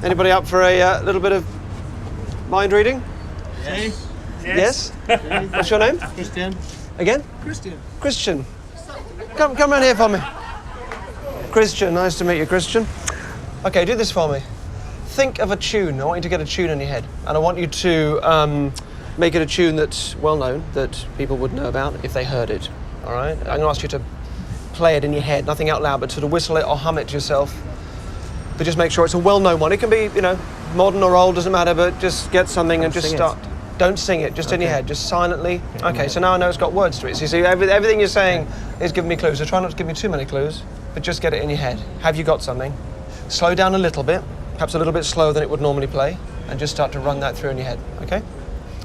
Anybody up for a little bit of mind reading? Yes. Yes? What's your name? Christian. Again? Christian. Christian. Come around here for me. Christian, nice to meet you, Christian. Okay, do this for me. Think of a tune. I want you to get a tune in your head. And I want you to make it a tune that's well known, that people would know about if they heard it. All right? I'm going to ask you to play it in your head, nothing out loud, but sort of whistle it or hum it to yourself. But just make sure it's a well-known one. It can be, you know, modern or old, doesn't matter, but just get something and just start. Don't sing it, just in your head, just silently. Okay, so now I know it's got words to it. So you see, everything you're saying is giving me clues. So try not to give me too many clues, but just get it in your head. Have you got something? Slow down a little bit, perhaps a little bit slower than it would normally play, and just start to run that through in your head, okay?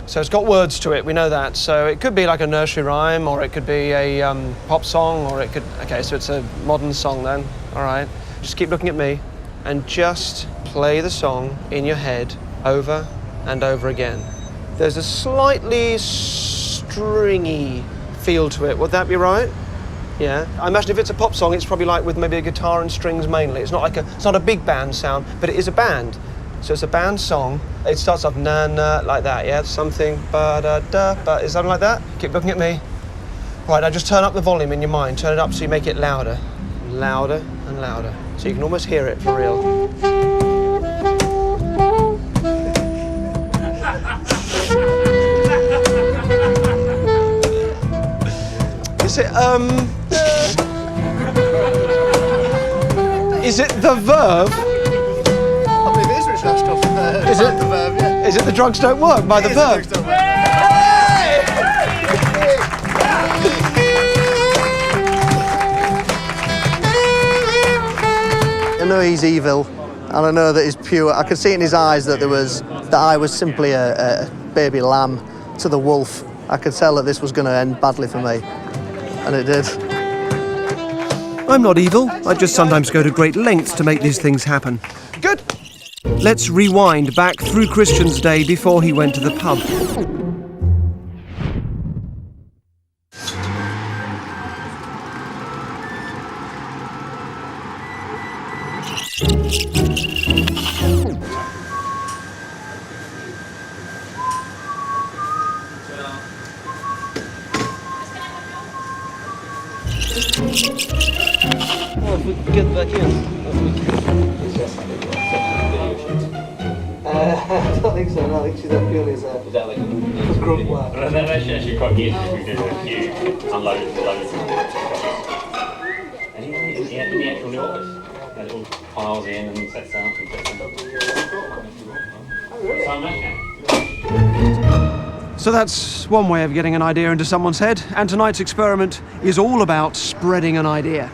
So it's got words to it, we know that. So it could be like a nursery rhyme, or it could be a pop song, or it could, okay, so it's a modern song then, all right. Just keep looking at me, and just play the song in your head over and over again. There's a slightly stringy feel to it, would that be right? Yeah. I imagine if it's a pop song, it's probably like with maybe a guitar and strings mainly. It's not a big band sound, but it is a band. So it's a band song. It starts off na-na like that, yeah? Something ba-da-da, is something like that? Keep looking at me. Right, now just turn up the volume in your mind. Turn it up so you make it louder. Louder and louder. So you can almost hear it for real. Is it the verb? I believe it is Rich Ashcroft. Is it the verb? Yeah. Is it the drugs don't work by the verb? I know he's evil, and I know that he's pure. I could see in his eyes that I was simply a baby lamb to the wolf. I could tell that this was going to end badly for me, and it did. I'm not evil, I just sometimes go to great lengths to make these things happen. Good. Let's rewind back through Christian's day before he went to the pub. Well, if we can get back in. I don't think so, no, I think she's that purely as a... Is that like a group work? Well, that's actually quite good if we did a few unloaded and loaded. And in the actual new office, it all piles in and sets up and sets up. So that's one way of getting an idea into someone's head, and tonight's experiment is all about spreading an idea.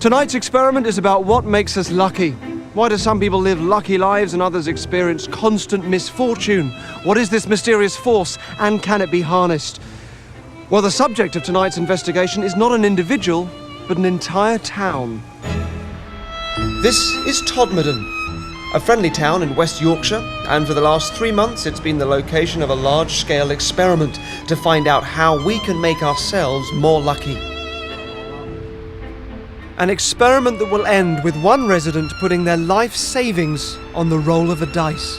Tonight's experiment is about what makes us lucky. Why do some people live lucky lives and others experience constant misfortune? What is this mysterious force, and can it be harnessed? Well, the subject of tonight's investigation is not an individual, but an entire town. This is Todmorden, a friendly town in West Yorkshire, and for the last 3 months it's been the location of a large-scale experiment to find out how we can make ourselves more lucky. An experiment that will end with one resident putting their life savings on the roll of a dice.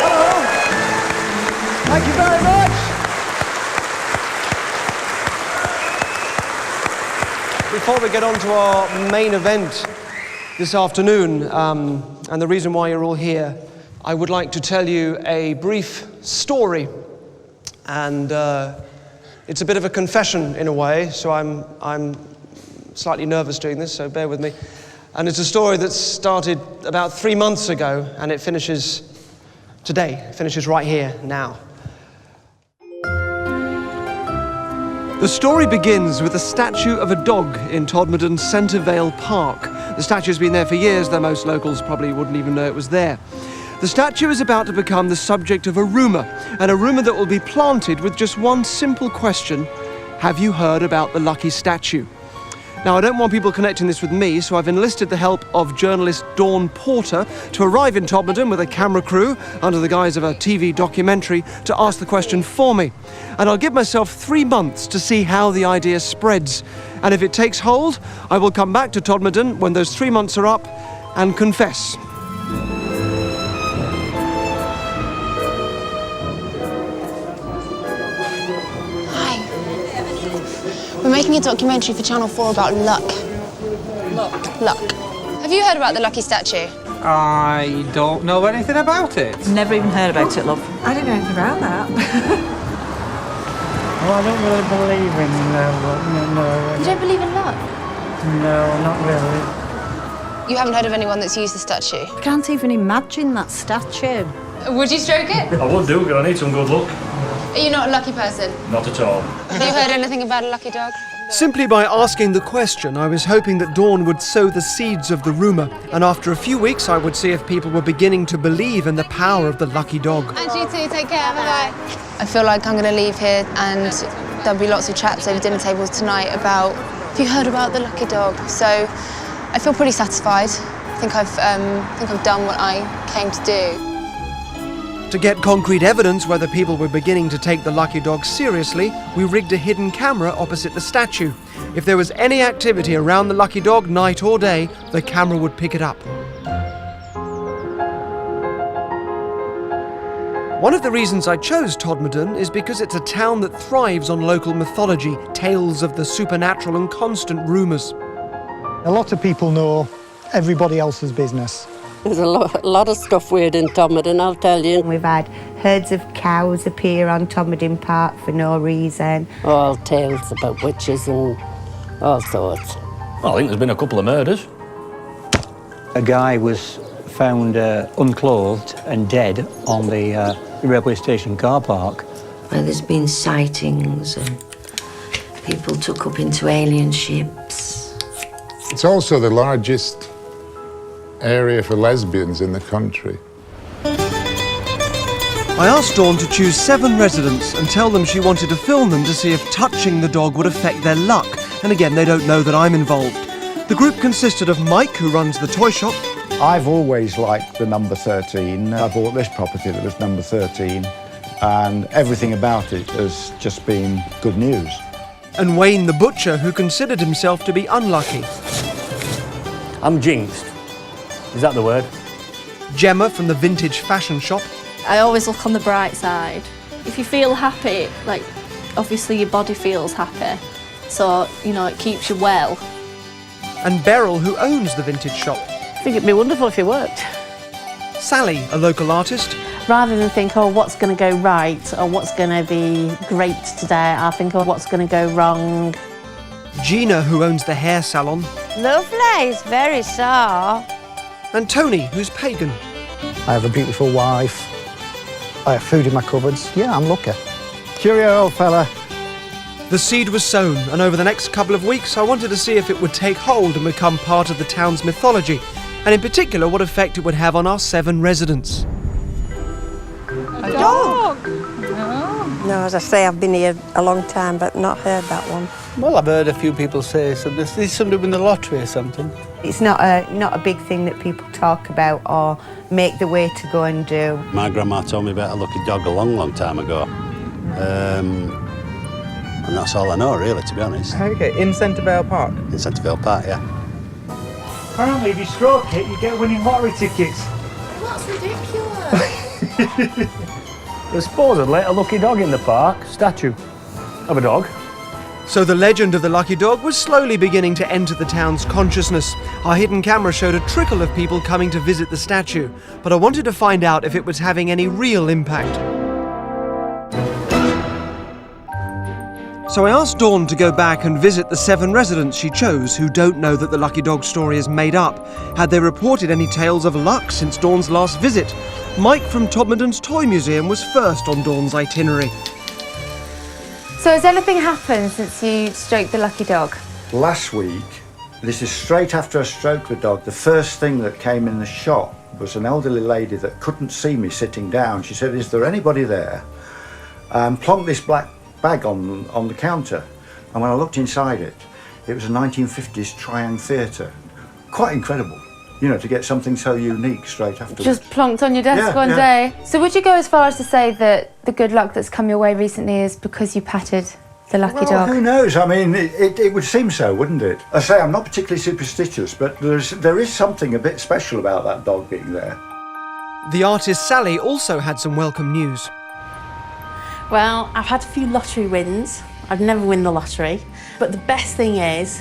Hello. Thank you very much. Before we get on to our main event this afternoon, and the reason why you're all here, I would like to tell you a brief story, and it's a bit of a confession in a way, so I'm slightly nervous doing this, so bear with me. And it's a story that started about 3 months ago, and it finishes today. It finishes right here, now. The story begins with a statue of a dog in Todmorden Centrevale Park. The statue's been there for years, though most locals probably wouldn't even know it was there. The statue is about to become the subject of a rumour, and a rumour that will be planted with just one simple question: Have you heard about the lucky statue? Now, I don't want people connecting this with me, so I've enlisted the help of journalist Dawn Porter to arrive in Todmorden with a camera crew under the guise of a TV documentary to ask the question for me. And I'll give myself 3 months to see how the idea spreads. And if it takes hold, I will come back to Todmorden when those 3 months are up and confess. We're making a documentary for Channel 4 about luck. Luck. Have you heard about the lucky statue? I don't know anything about it. Never even heard about it, love. I didn't know anything about that. Well, I don't really believe in luck. No. You don't believe in luck? No, not really. You haven't heard of anyone that's used the statue? I can't even imagine that statue. Would you stroke it? I would do, because I need some good luck. Are you not a lucky person? Not at all. Have you heard anything about a lucky dog? Simply by asking the question, I was hoping that Dawn would sow the seeds of the rumour, and after a few weeks I would see if people were beginning to believe in the power of the lucky dog. And you too, take care, bye-bye. I feel like I'm going to leave here and there'll be lots of chats over dinner tables tonight about, have you heard about the lucky dog? So I feel pretty satisfied. I think I've done what I came to do. To get concrete evidence whether people were beginning to take the lucky dog seriously, we rigged a hidden camera opposite the statue. If there was any activity around the lucky dog, night or day, the camera would pick it up. One of the reasons I chose Todmorden is because it's a town that thrives on local mythology, tales of the supernatural and constant rumours. A lot of people know everybody else's business. There's a lot of stuff weird in Todmorden, I'll tell you. We've had herds of cows appear on Todmorden Park for no reason. All tales about witches and all sorts. Well, I think there's been a couple of murders. A guy was found unclothed and dead on the railway station car park. Where there's been sightings and people took up into alien ships. It's also the largest area for lesbians in the country. I asked Dawn to choose 7 residents and tell them she wanted to film them to see if touching the dog would affect their luck. And again, they don't know that I'm involved. The group consisted of Mike, who runs the toy shop. I've always liked the number 13. I bought this property that was number 13, and everything about it has just been good news. And Wayne the butcher, who considered himself to be unlucky. I'm jinxed. Is that the word? Gemma from the vintage fashion shop. I always look on the bright side. If you feel happy, like, obviously your body feels happy. So, you know, it keeps you well. And Beryl, who owns the vintage shop. I think it'd be wonderful if it worked. Sally, a local artist. Rather than think, oh, what's going to go right or what's going to be great today, I think, oh, what's going to go wrong. Gina, who owns the hair salon. Lovely, it's very sore. And Tony, who's pagan. I have a beautiful wife. I have food in my cupboards. Yeah, I'm lucky. Cheerio, old fella. The seed was sown, and over the next couple of weeks I wanted to see if it would take hold and become part of the town's mythology, and in particular what effect it would have on our 7 residents. A dog? No, as I say, I've been here a long time, but not heard that one. Well, I've heard a few people say something. There's somebody win the lottery or something. It's not a big thing that people talk about or make the way to go and do. My grandma told me about a lucky dog a long, long time ago. And that's all I know, really, to be honest. Okay, in Centrevale Park? In Centrevale Park, yeah. Apparently, if you stroke it, you get winning lottery tickets. That's ridiculous. There's supposedly a lucky dog in the park, statue of a dog. So the legend of the lucky dog was slowly beginning to enter the town's consciousness. Our hidden camera showed a trickle of people coming to visit the statue, but I wanted to find out if it was having any real impact. So I asked Dawn to go back and visit the 7 residents she chose who don't know that the lucky dog story is made up. Had they reported any tales of luck since Dawn's last visit? Mike from Todmorden's Toy Museum was first on Dawn's itinerary. So has anything happened since you stroked the lucky dog? Last week, this is straight after I stroked the dog, the first thing that came in the shop was an elderly lady that couldn't see me sitting down. She said, "Is there anybody there?" And plonked this black bag on the counter. And when I looked inside it, it was a 1950s Triangle Theatre. Quite incredible, you know, to get something so unique straight afterwards. Just plonked on your desk one day. So would you go as far as to say that the good luck that's come your way recently is because you patted the lucky dog? Who knows? I mean, it would seem so, wouldn't it? I say I'm not particularly superstitious, but there is something a bit special about that dog being there. The artist Sally also had some welcome news. Well, I've had a few lottery wins. I'd never win the lottery. But the best thing is,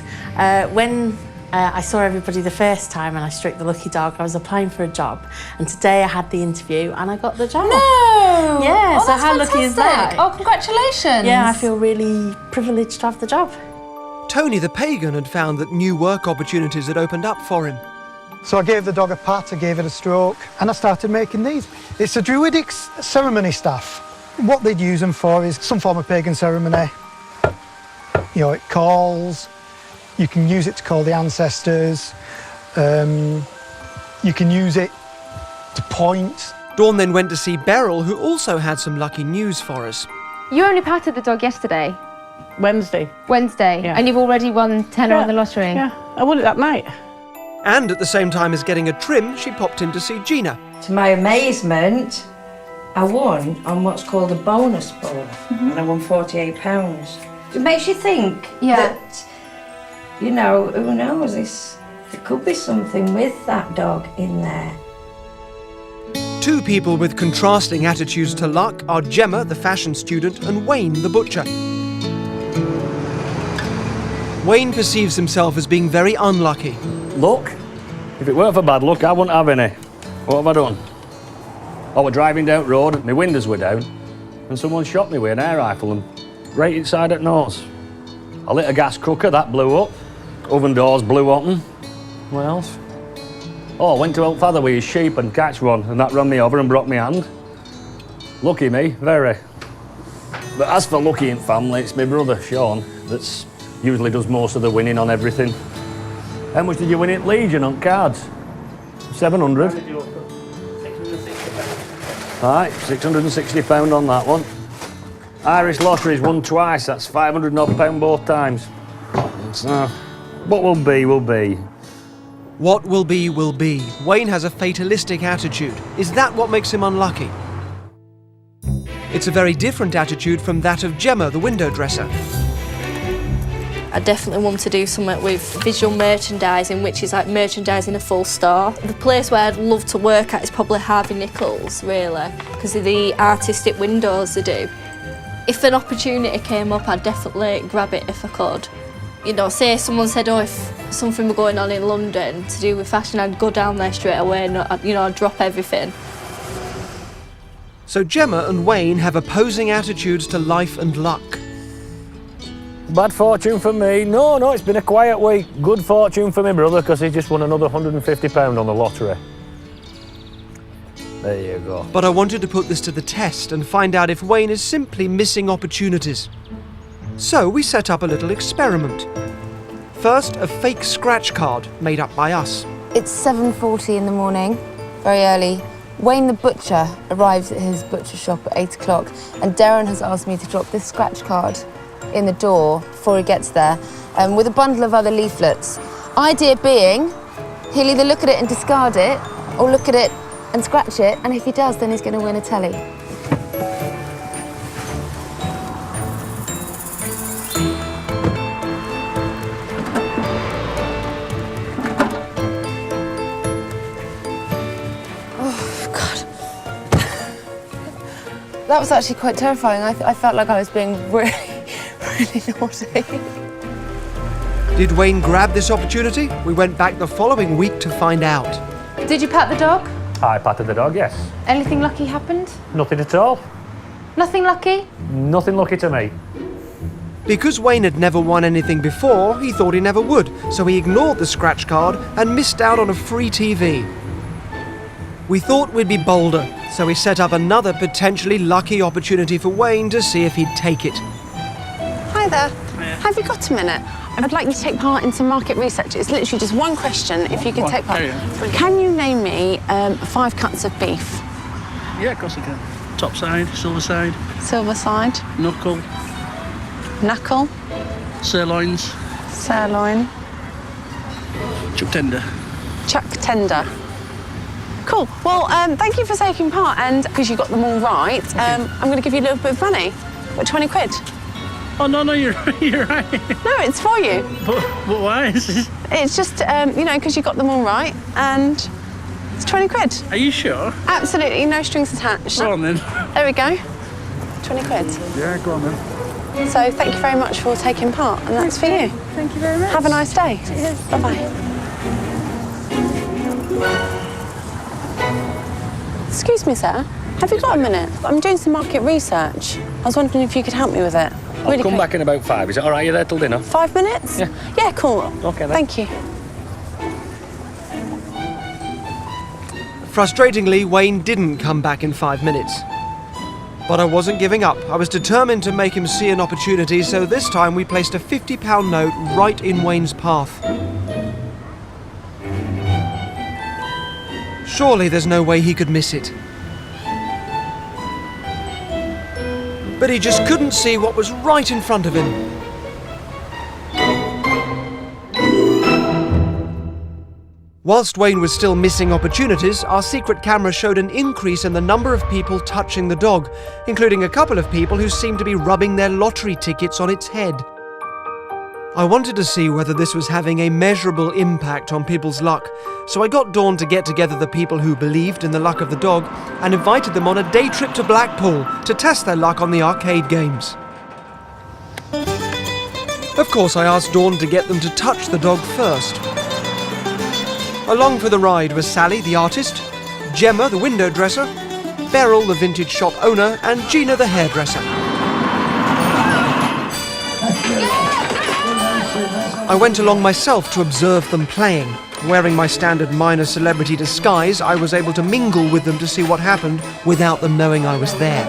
when I saw everybody the first time and I struck the lucky dog, I was applying for a job. And today I had the interview and I got the job. No! Yeah, Oh, so how lucky is that? Oh, congratulations! Yeah, I feel really privileged to have the job. Tony the pagan had found that new work opportunities had opened up for him. So I gave the dog a pat, I gave it a stroke, and I started making these. It's a druidic ceremony staff. What they'd use them for is some form of pagan ceremony. You know, it calls, you can use it to call the ancestors, you can use it to point. Dawn then went to see Beryl, who also had some lucky news for us. You only patted the dog yesterday? Wednesday. Wednesday? Yeah. And you've already won tenner on the lottery? Yeah, I won it that night. And at the same time as getting a trim, she popped in to see Gina. To my amazement, I won on what's called a bonus ball, and I won £48. It makes you think that, you know, who knows, there could be something with that dog in there. Two people with contrasting attitudes to luck are Gemma, the fashion student, and Wayne, the butcher. Wayne perceives himself as being very unlucky. Luck? If it weren't for bad luck, I wouldn't have any. What have I done? I was driving down the road, and my windows were down, and someone shot me with an air rifle and right inside at nose. I lit a gas cooker, that blew up. Oven doors blew open. What else? Oh, I went to help father with his sheep and catch one, and that run me over and broke my hand. Lucky me, very. But as for lucky in family, it's my brother, Sean, that's usually does most of the winning on everything. How much did you win at Legion on cards? 700. Right, £660 on that one. Irish Lottery's won twice, that's £500 odd both times. So, what will be, will be. What will be, will be. Wayne has a fatalistic attitude. Is that what makes him unlucky? It's a very different attitude from that of Gemma, the window dresser. I definitely want to do something with visual merchandising, which is like merchandising a full store. The place where I'd love to work at is probably Harvey Nichols, really, because of the artistic windows they do. If an opportunity came up, I'd definitely grab it if I could. You know, say someone said, oh, if something were going on in London to do with fashion, I'd go down there straight away and, I'd drop everything. So Gemma and Wayne have opposing attitudes to life and luck. Bad fortune for me. No, it's been a quiet week. Good fortune for my brother, because he just won another £150 on the lottery. There you go. But I wanted to put this to the test and find out if Wayne is simply missing opportunities. So we set up a little experiment. First, a fake scratch card made up by us. It's 7:40 in the morning, very early. Wayne the butcher arrives at his butcher shop at 8 o'clock, and Derren has asked me to drop this scratch card in the door before he gets there, with a bundle of other leaflets. Idea being, he'll either look at it and discard it, or look at it and scratch it, and if he does, then he's going to win a telly. That was actually quite terrifying. I felt like I was being really naughty. Did Wayne grab this opportunity? We went back the following week to find out. Did you pat the dog? I patted the dog, yes. Anything lucky happened? Nothing at all. Nothing lucky? Nothing lucky to me. Because Wayne had never won anything before, he thought he never would, so he ignored the scratch card and missed out on a free TV. We thought we'd be bolder, so we set up another potentially lucky opportunity for Wayne to see if he'd take it. Hi there. Have you got a minute? I'd like you to take part in some market research. It's literally just one question, if you could take part. Can you name me 5 cuts of beef? Yeah, of course I can. Top side, silver side. Silver side. Knuckle. Knuckle. Sirloins. Sirloin. Chuck tender. Chuck tender. Cool. Well, thank you for taking part, and because you got them all right, I'm going to give you a little bit of money. What, 20 quid? Oh, no, you're right. No, it's for you. But why? It's just, you know, because you got them all right, and it's 20 quid. Are you sure? Absolutely, no strings attached. Go on then. There we go. 20 quid. Yeah, go on then. So thank you very much for taking part, and that's for you. Thank you very much. Have a nice day. Bye-bye. Excuse me, sir. Have you got a minute? I'm doing some market research. I was wondering if you could help me with it. I'll come back in about 5. Is it all right? You're there till dinner? 5 minutes? Yeah. Yeah, cool. Okay, then. Thank you. Frustratingly, Wayne didn't come back in 5 minutes. But I wasn't giving up. I was determined to make him see an opportunity, so this time we placed a £50 note right in Wayne's path. Surely there's no way he could miss it. But he just couldn't see what was right in front of him. Whilst Wayne was still missing opportunities, our secret camera showed an increase in the number of people touching the dog, including a couple of people who seemed to be rubbing their lottery tickets on its head. I wanted to see whether this was having a measurable impact on people's luck, so I got Dawn to get together the people who believed in the luck of the dog and invited them on a day trip to Blackpool to test their luck on the arcade games. Of course, I asked Dawn to get them to touch the dog first. Along for the ride was Sally, the artist, Gemma, the window dresser, Beryl, the vintage shop owner, and Gina, the hairdresser. I went along myself to observe them playing. Wearing my standard minor celebrity disguise, I was able to mingle with them to see what happened without them knowing I was there.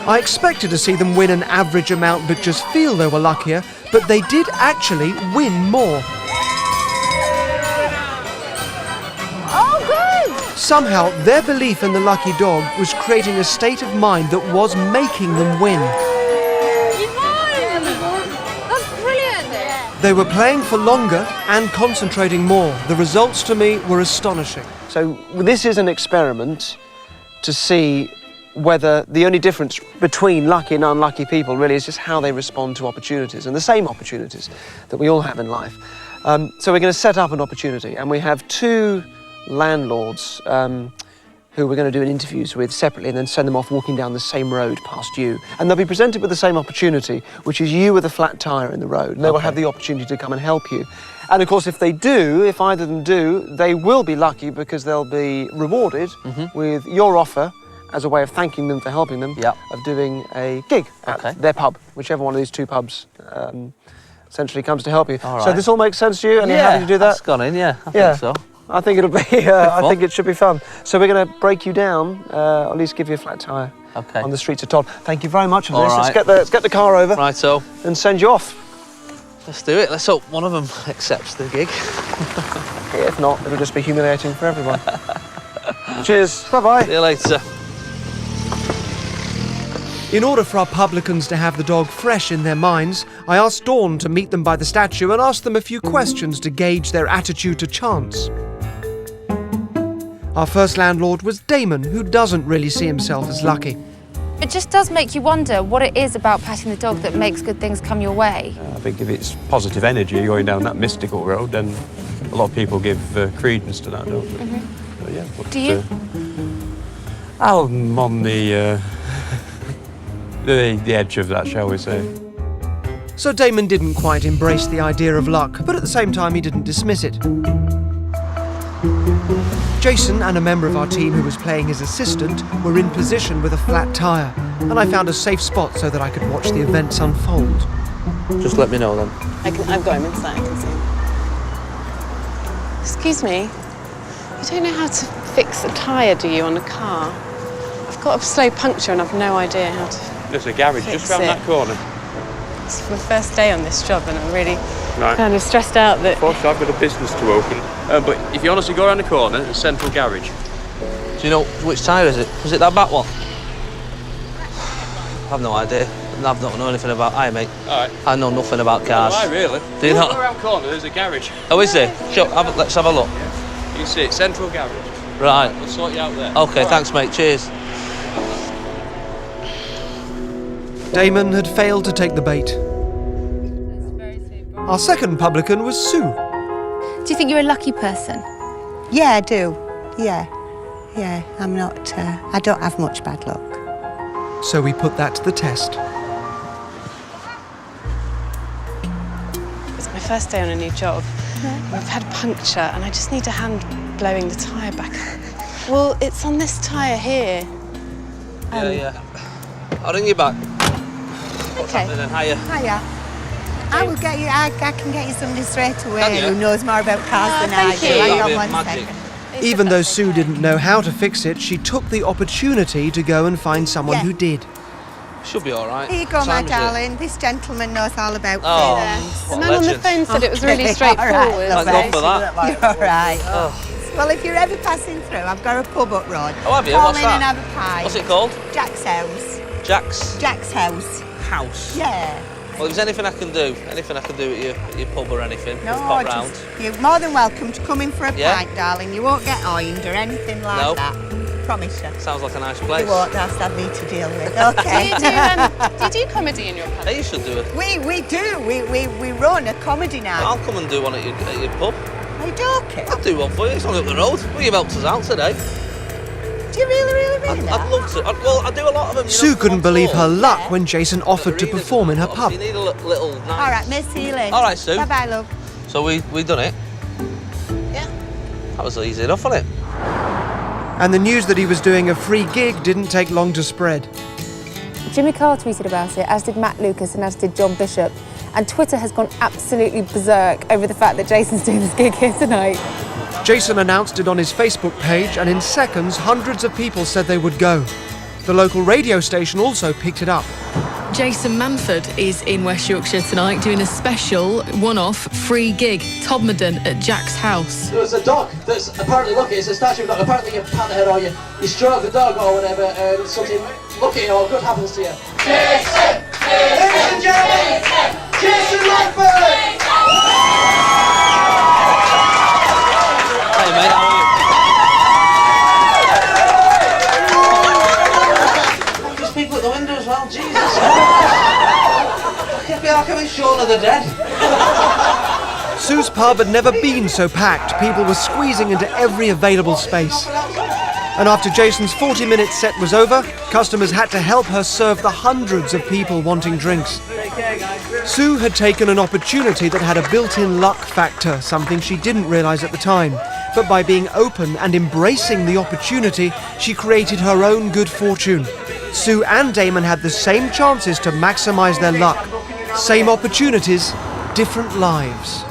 I expected to see them win an average amount but just feel they were luckier, but they did actually win more. Somehow, their belief in the lucky dog was creating a state of mind that was making them win. That's brilliant! They were playing for longer and concentrating more. The results to me were astonishing. So this is an experiment to see whether the only difference between lucky and unlucky people really is just how they respond to opportunities, and the same opportunities that we all have in life. So we're going to set up an opportunity, and we have 2 landlords who we're going to do interviews with separately and then send them off walking down the same road past you. And they'll be presented with the same opportunity, which is you with a flat tyre in the road. And they will have the opportunity to come and help you. And of course, if they do, if either of them do, they will be lucky because they'll be rewarded with your offer as a way of thanking them for helping them, of doing a gig at their pub, whichever one of these 2 pubs essentially comes to help you. So this all makes sense to you? And you're happy to do that? That's gone in, I think so. I think it'll be. I think it should be fun. So we're going to break you down, or at least give you a flat tyre on the streets of Todd. Thank you very much for this. Right. Let's get the car over. Right, so and send you off. Let's do it. Let's hope one of them accepts the gig. If not, it'll just be humiliating for everyone. Cheers. Bye-bye. See you later. In order for our publicans to have the dog fresh in their minds, I asked Dawn to meet them by the statue and ask them a few questions to gauge their attitude to chance. Our first landlord was Damon, who doesn't really see himself as lucky. It just does make you wonder what it is about patting the dog that makes good things come your way. I think if it's positive energy going down that mystical road, then a lot of people give credence to that, don't they? So, yeah, but, do you? I'm on the edge of that, shall we say. So Damon didn't quite embrace the idea of luck, but at the same time he didn't dismiss it. Jason and a member of our team who was playing his assistant were in position with a flat tyre, and I found a safe spot so that I could watch the events unfold. Just let me know then. I've got him inside, I can see him. Excuse me, you don't know how to fix a tyre, do you, on a car? I've got a slow puncture and I've no idea how to. There's a garage just round that corner. It's my first day on this job and I'm really kind of stressed out that... Unfortunately, I've got a business to open. But if you honestly go around the corner, there's Central Garage. Do you know which tyre is it? Was it that back one? I have no idea. I've not know anything about... Hi, mate. All right. I know nothing about cars. Why, really? Do you not? Around the corner, there's a garage. Oh, is there? Sure, let's have a look. You can see it, Central Garage. Right. We'll sort you out there. OK, All thanks, mate. Cheers. Damon had failed to take the bait. Our second publican was Sue. Do you think you're a lucky person? Yeah, I do. Yeah. Yeah, I'm not... I don't have much bad luck. So we put that to the test. It's my first day on a new job. I've had a puncture and I just need a hand blowing the tyre back. Well, it's on this tyre here. Yeah. I'll ring you back. What's Okay. happening then? Hiya. Hiya. I will get you... I can get you somebody straight away Can you? who knows more about cars than I thank do. you. Hang That'd on be one magic. second. Even though Sue didn't know how to fix it, she took the opportunity to go and find someone Yeah. who did. Should be all right. Here you go, What my time is it? darling. This gentleman knows all about Oh, things. The what man a on the legend. phone said it was really Okay, straightforward. all right, Thank lovely. God for that. You're all right. Oh. Well, if you're ever passing through, I've got a pub up road. Oh, have you? Call What's in that? and have a pie. What's it called? Jack's house. Jack's Jack's house. house. Yeah. Well, if there's anything I can do at your pub or anything, No, just pop round. you're more than welcome to come in for a Yeah? pint, darling. You won't get oined or anything like No. that. Promise you. Sounds like a nice place. You won't have me to deal with. Okay. Do you do comedy in your pub? Hey, you should do it. We do. We run a comedy night. I'll come and do one at your pub. Are you joking? I'll do one for you. It's only up the road. Well, you've helped us out today. Do you really mean that? I'd love to. Well, I do a lot of them. You Sue know, couldn't on believe tour. her luck when Jason offered to perform in her pub. You need a little nice... All right, miss, see you later. All right, Sue. Bye-bye, love. So we done it? Yeah. That was easy enough, wasn't it? And the news that he was doing a free gig didn't take long to spread. Jimmy Carr tweeted about it, as did Matt Lucas and as did John Bishop. And Twitter has gone absolutely berserk over the fact that Jason's doing this gig here tonight. Jason announced it on his Facebook page, and in seconds, hundreds of people said they would go. The local radio station also picked it up. Jason Manford is in West Yorkshire tonight doing a special one-off free gig, Todmorden at Jack's house. There's a dog that's apparently, look, it's a statue of a dog. Apparently you pat her or you stroke the dog or whatever, and something lucky or good happens to you. Jason! Ladies and gentlemen, Jason Manford! Hey, mate, how are you? There's people at the window as well, Jesus. I feel like I'm in Shaun of the Dead. Sue's pub had never been so packed. People were squeezing into every available space. And after Jason's 40-minute set was over, customers had to help her serve the hundreds of people wanting drinks. Sue had taken an opportunity that had a built-in luck factor, something she didn't realise at the time. But by being open and embracing the opportunity, she created her own good fortune. Sue and Damon had the same chances to maximise their luck. Same opportunities, different lives.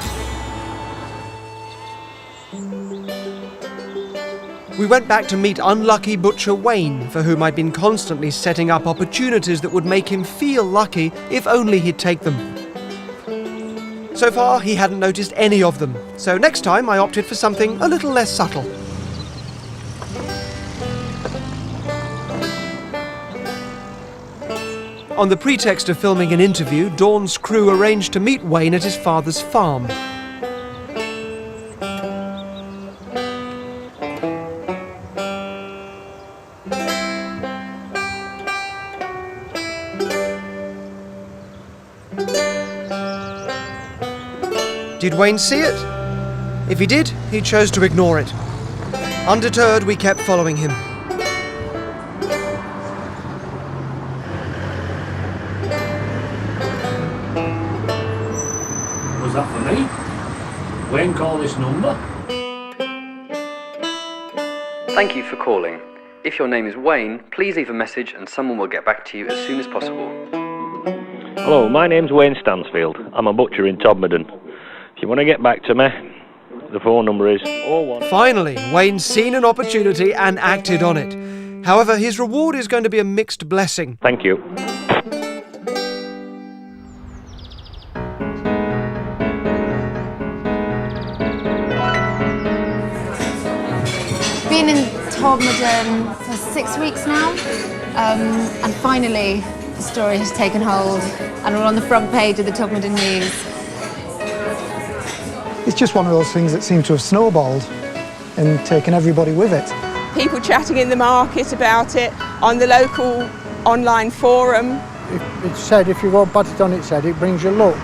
We went back to meet unlucky butcher Wayne, for whom I'd been constantly setting up opportunities that would make him feel lucky if only he'd take them. So far, he hadn't noticed any of them, so next time I opted for something a little less subtle. On the pretext of filming an interview, Dawn's crew arranged to meet Wayne at his father's farm. Did Wayne see it? If he did, he chose to ignore it. Undeterred, we kept following him. Was that for me? Wayne, call this number. Thank you for calling. If your name is Wayne, please leave a message and someone will get back to you as soon as possible. Hello, my name's Wayne Stansfield. I'm a butcher in Todmorden. If you want to get back to me, the phone number is 01. Finally, Wayne's seen an opportunity and acted on it. However, his reward is going to be a mixed blessing. Thank you. Been in Todmorden for 6 weeks now, and finally The story has taken hold and we're on the front page of the Todmorden News. It's just one of those things that seems to have snowballed and taken everybody with it. People chatting in the market about it, on the local online forum. It's said, if you go pat it on its head, it brings you luck.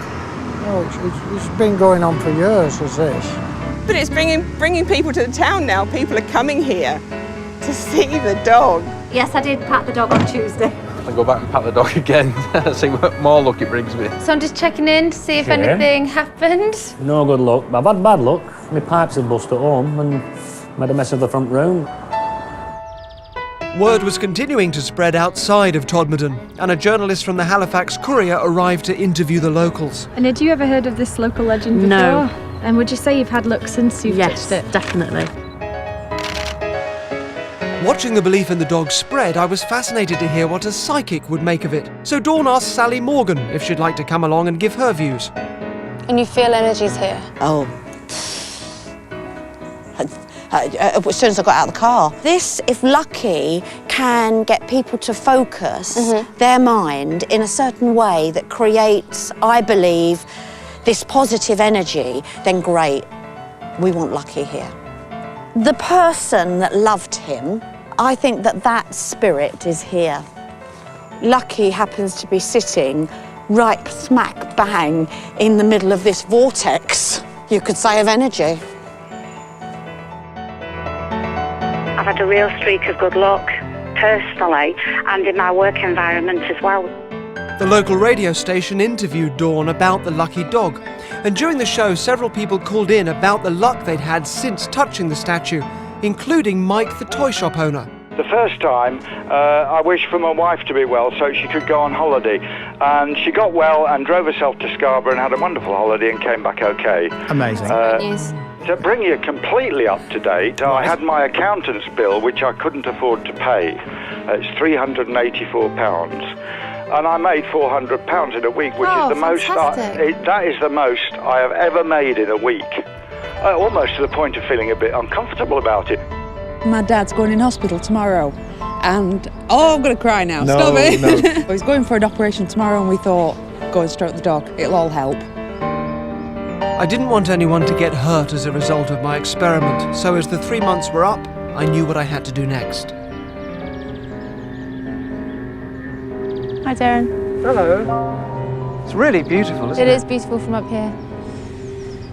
It's been going on for years as this. But it's bringing people to the town now. People are coming here to see the dog. Yes, I did pat the dog on Tuesday. I'll go back and pat the dog again, see what more luck it brings me. So I'm just checking in to see if anything happened. No good luck. I've had bad luck. My pipes have bust at home and made a mess of the front room. Word was continuing to spread outside of Todmorden, and a journalist from the Halifax Courier arrived to interview the locals. And had you ever heard of this local legend before? No. And would you say you've had luck since you've touched it? Definitely. Watching the belief in the dog spread, I was fascinated to hear what a psychic would make of it. So Dawn asked Sally Morgan if she'd like to come along and give her views. And you feel energies here? Oh. As soon as I got out of the car. This, if lucky, can get people to focus their mind in a certain way that creates, I believe, this positive energy, then great. We want Lucky here. The person that loved him, I think that spirit is here. Lucky happens to be sitting right smack bang in the middle of this vortex, you could say, of energy. I've had a real streak of good luck, personally, and in my work environment as well. The local radio station interviewed Dawn about the lucky dog, and during the show several people called in about the luck they'd had since touching the statue, including Mike, the toy shop owner. The first time, I wished for my wife to be well so she could go on holiday. And she got well and drove herself to Scarborough and had a wonderful holiday and came back okay. Amazing. To bring you completely up to date, I had my accountant's bill, which I couldn't afford to pay. It's £384. And I made £400 in a week, which is the most. That is the most I have ever made in a week. Almost to the point of feeling a bit uncomfortable about it. My dad's going in hospital tomorrow, and I'm going to cry now. No, Stop it! no. He's going for an operation tomorrow, and we thought, go and stroke the dog. It'll all help. I didn't want anyone to get hurt as a result of my experiment, so as the 3 months were up, I knew what I had to do next. Hi, Derren. Hello. It's really beautiful, isn't it? It is beautiful from up here.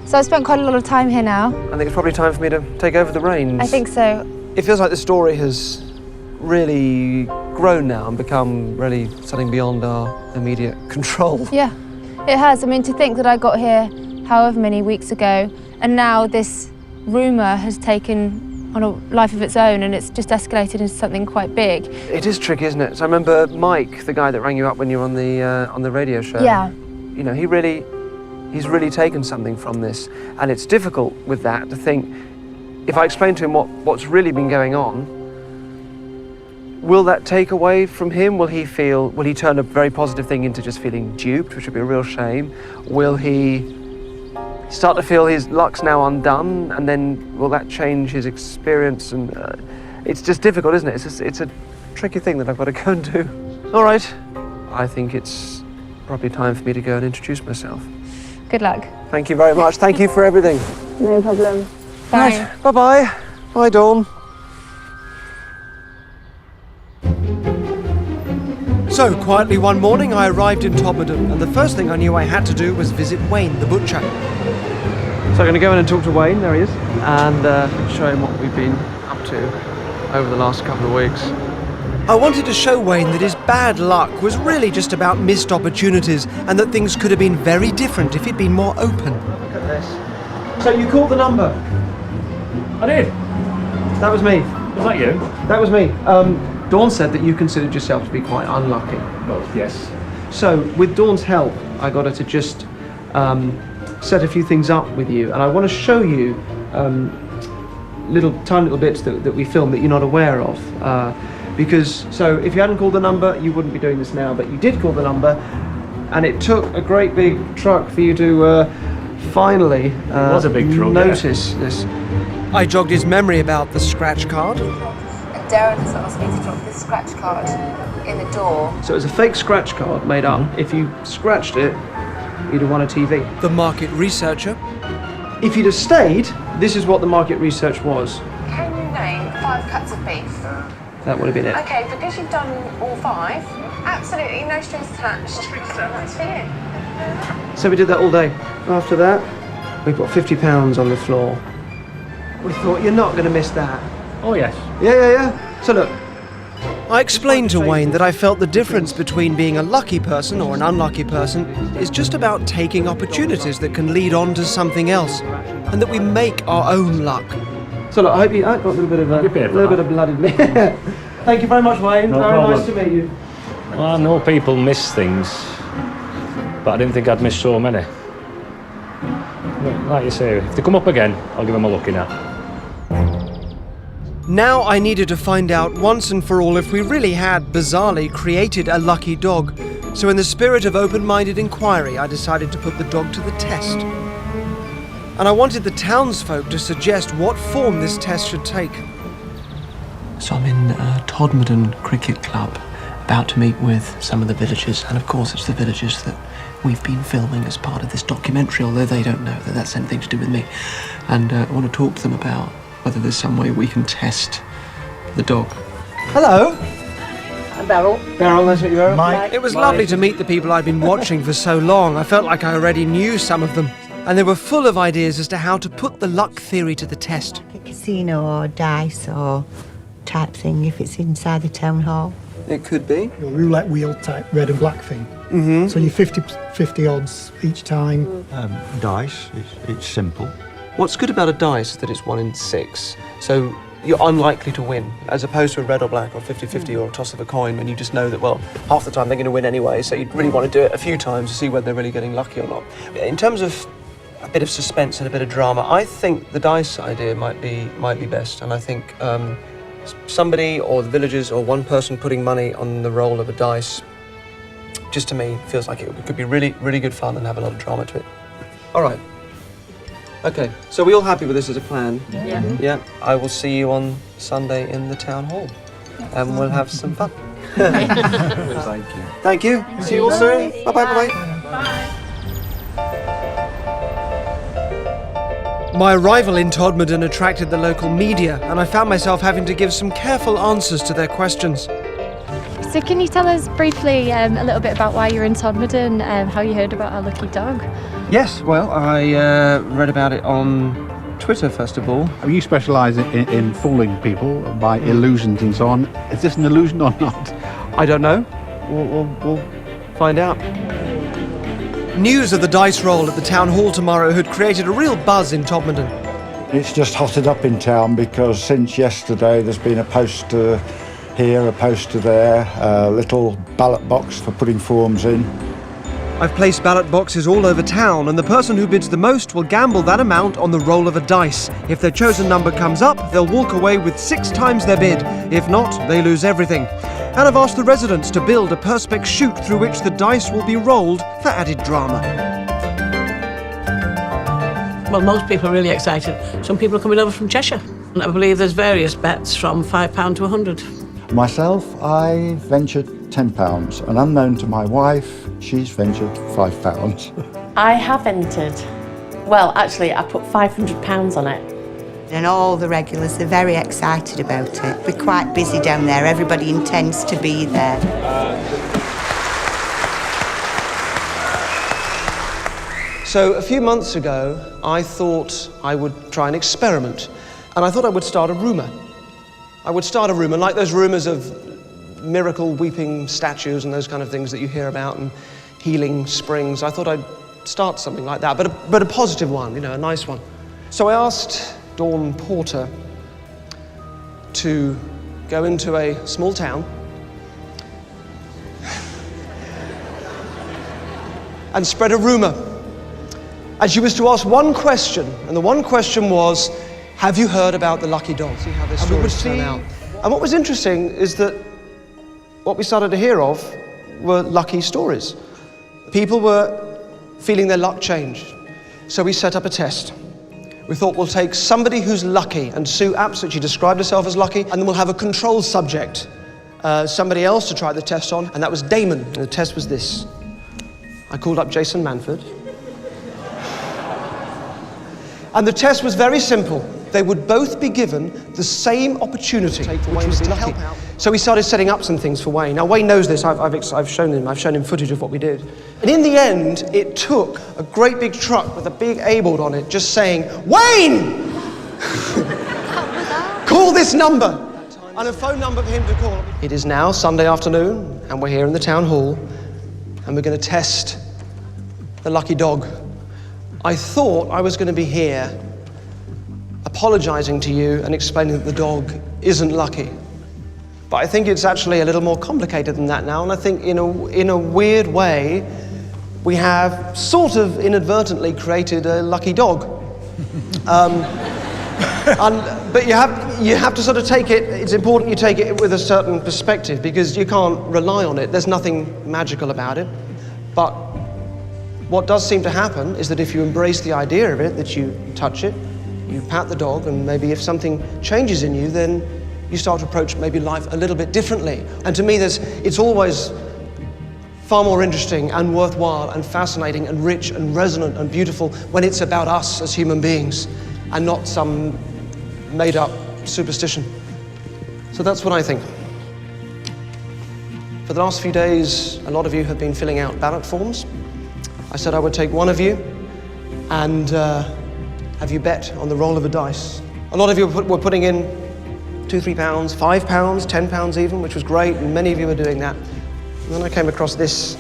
So I've spent quite a lot of time here now. I think it's probably time for me to take over the reins. I think so. It feels like the story has really grown now and become really something beyond our immediate control. Yeah, it has. I mean, to think that I got here however many weeks ago, and now this rumour has taken on a life of its own, and it's just escalated into something quite big. It is tricky, isn't it? So I remember Mike, the guy that rang you up when you were on the radio show. Yeah. You know, he's really taken something from this, and it's difficult with that to think, if I explain to him what's really been going on, will that take away from him? Will he turn a very positive thing into just feeling duped, which would be a real shame? Will he start to feel his luck's now undone, and then will that change his experience? And it's just difficult, isn't it? It's a tricky thing that I've got to go and do. All right, I think it's probably time for me to go and introduce myself. Good luck. Thank you very much. Thank you for everything. No problem. Bye. Right, bye-bye. Bye, Dawn. So, quietly one morning I arrived in Todmorden, and the first thing I knew I had to do was visit Wayne, the butcher. So I'm going to go in and talk to Wayne, there he is, and show him what we've been up to over the last couple of weeks. I wanted to show Wayne that his bad luck was really just about missed opportunities, and that things could have been very different if he'd been more open. Look at this. So you called the number? I did. That was me. Was that you? That was me. Dawn said that you considered yourself to be quite unlucky. Well, yes. So, with Dawn's help, I got her to just set a few things up with you, and I want to show you tiny little bits that we filmed that you're not aware of. Because, so if you hadn't called the number, you wouldn't be doing this now, but you did call the number, and it took a great big truck for you to finally it was a big truck, notice this. I jogged his memory about the scratch card. Derren has asked me to drop this scratch card in the door. So it was a fake scratch card made up. If you scratched it, you'd have won a TV. The market researcher. If you'd have stayed, this is what the market research was. Can you name 5 cuts of beef? That would have been it. Okay, because you've done all 5, absolutely no strings attached. That's for you. So we did that all day. After that, we put £50 on the floor. We thought, you're not going to miss that. Oh, yes. Yeah. So look. I explained to Wayne that I felt the difference between being a lucky person or an unlucky person is just about taking opportunities that can lead on to something else, and that we make our own luck. So look, I hope you got a little bit of blood in me. Thank you very much, Wayne. No very problem. nice to meet you. Well, I know people miss things, but I didn't think I'd miss so many. But like you say, if they come up again, I'll give them a look in at. Now I needed to find out once and for all if we really had, bizarrely, created a lucky dog. So in the spirit of open-minded inquiry, I decided to put the dog to the test. And I wanted the townsfolk to suggest what form this test should take. So I'm in Todmorden Cricket Club, about to meet with some of the villagers, and of course it's the villagers that we've been filming as part of this documentary, although they don't know that that's anything to do with me. And I want to talk to them about whether there's some way we can test the dog. Hello. I'm Beryl. Beryl, nice to meet you, Beryl. Mike. It was lovely to meet the people I'd been watching for so long. I felt like I already knew some of them. And they were full of ideas as to how to put the luck theory to the test. A casino or dice or type thing if it's inside the town hall. It could be. Your roulette wheel type red and black thing. Mm-hmm. So you're 50 odds each time. Dice, it's simple. What's good about a dice is that it's 1 in 6. So you're unlikely to win, as opposed to a red or black or 50-50 or a toss of a coin when you just know that, well, half the time they're going to win anyway, so you'd really want to do it a few times to see whether they're really getting lucky or not. In terms of a bit of suspense and a bit of drama, I think the dice idea might be best, and I think somebody or the villagers or one person putting money on the roll of a dice, just to me, feels like it could be really, really good fun and have a lot of drama to it. All right. Okay, so we all happy with this as a plan? Yeah. Yeah, I will see you on Sunday in the town hall, and we'll have some fun. Thank you. Thank you. See you all soon. Bye-bye, bye-bye. My arrival in Todmorden attracted the local media, and I found myself having to give some careful answers to their questions. So can you tell us briefly a little bit about why you're in Todmorden and how you heard about our lucky dog? Yes, well, I read about it on Twitter, first of all. You specialise in fooling people by illusions and so on. Is this an illusion or not? I don't know. We'll find out. News of the dice roll at the town hall tomorrow had created a real buzz in Todmorden. It's just hotted up in town because since yesterday there's been a poster here, a poster there, a little ballot box for putting forms in. I've placed ballot boxes all over town, and the person who bids the most will gamble that amount on the roll of a dice. If their chosen number comes up, they'll walk away with 6 times their bid. If not, they lose everything. And I've asked the residents to build a perspex chute through which the dice will be rolled for added drama. Well, most people are really excited. Some people are coming over from Cheshire. And I believe there's various bets from £5 to 100. Myself, I ventured £10, and unknown to my wife, she's ventured £5. I have entered. Well, actually, I put £500 on it. And all the regulars are very excited about it. We're quite busy down there. Everybody intends to be there. So a few months ago, I thought I would try an experiment, and I thought I would start a rumour. I would start a rumour, like those rumours of miracle weeping statues and those kind of things that you hear about, and healing springs. I thought I'd start something like that, but a positive one, you know, a nice one. So I asked Dawn Porter to go into a small town and spread a rumour. And she was to ask one question, and the one question was, have you heard about the lucky dog? See how this story would turn out. And what was interesting is that what we started to hear of were lucky stories. People were feeling their luck change. So we set up a test. we thought we'll take somebody who's lucky, and Sue absolutely described herself as lucky, and then we'll have a control subject, somebody else to try the test on, and that was Damon. And the test was this. I called up Jason Manford. And the test was very simple. They would both be given the same opportunity, which was to help out. So we started setting up some things for Wayne. Now Wayne knows this. I've shown him footage of what we did. And in the end, it took a great big truck with a big A board on it, just saying, "Wayne, call this number," and a phone number for him to call. It is now Sunday afternoon, and we're here in the town hall, and we're going to test the lucky dog. I thought I was going to be here apologizing to you and explaining that the dog isn't lucky. But I think it's actually a little more complicated than that now, and I think in a weird way, we have sort of inadvertently created a lucky dog. But you have to sort of take it, it's important you take it with a certain perspective, because you can't rely on it. There's nothing magical about it. But what does seem to happen is that if you embrace the idea of it, that you touch it, you pat the dog, and maybe if something changes in you, then you start to approach maybe life a little bit differently. And to me, it's always far more interesting and worthwhile and fascinating and rich and resonant and beautiful when it's about us as human beings and not some made-up superstition. So that's what I think. For the last few days, a lot of you have been filling out ballot forms. I said I would take one of you and have you bet on the roll of a dice. A lot of you were putting in £2, £3, £5, £10 even, which was great, and many of you were doing that. And then I came across this.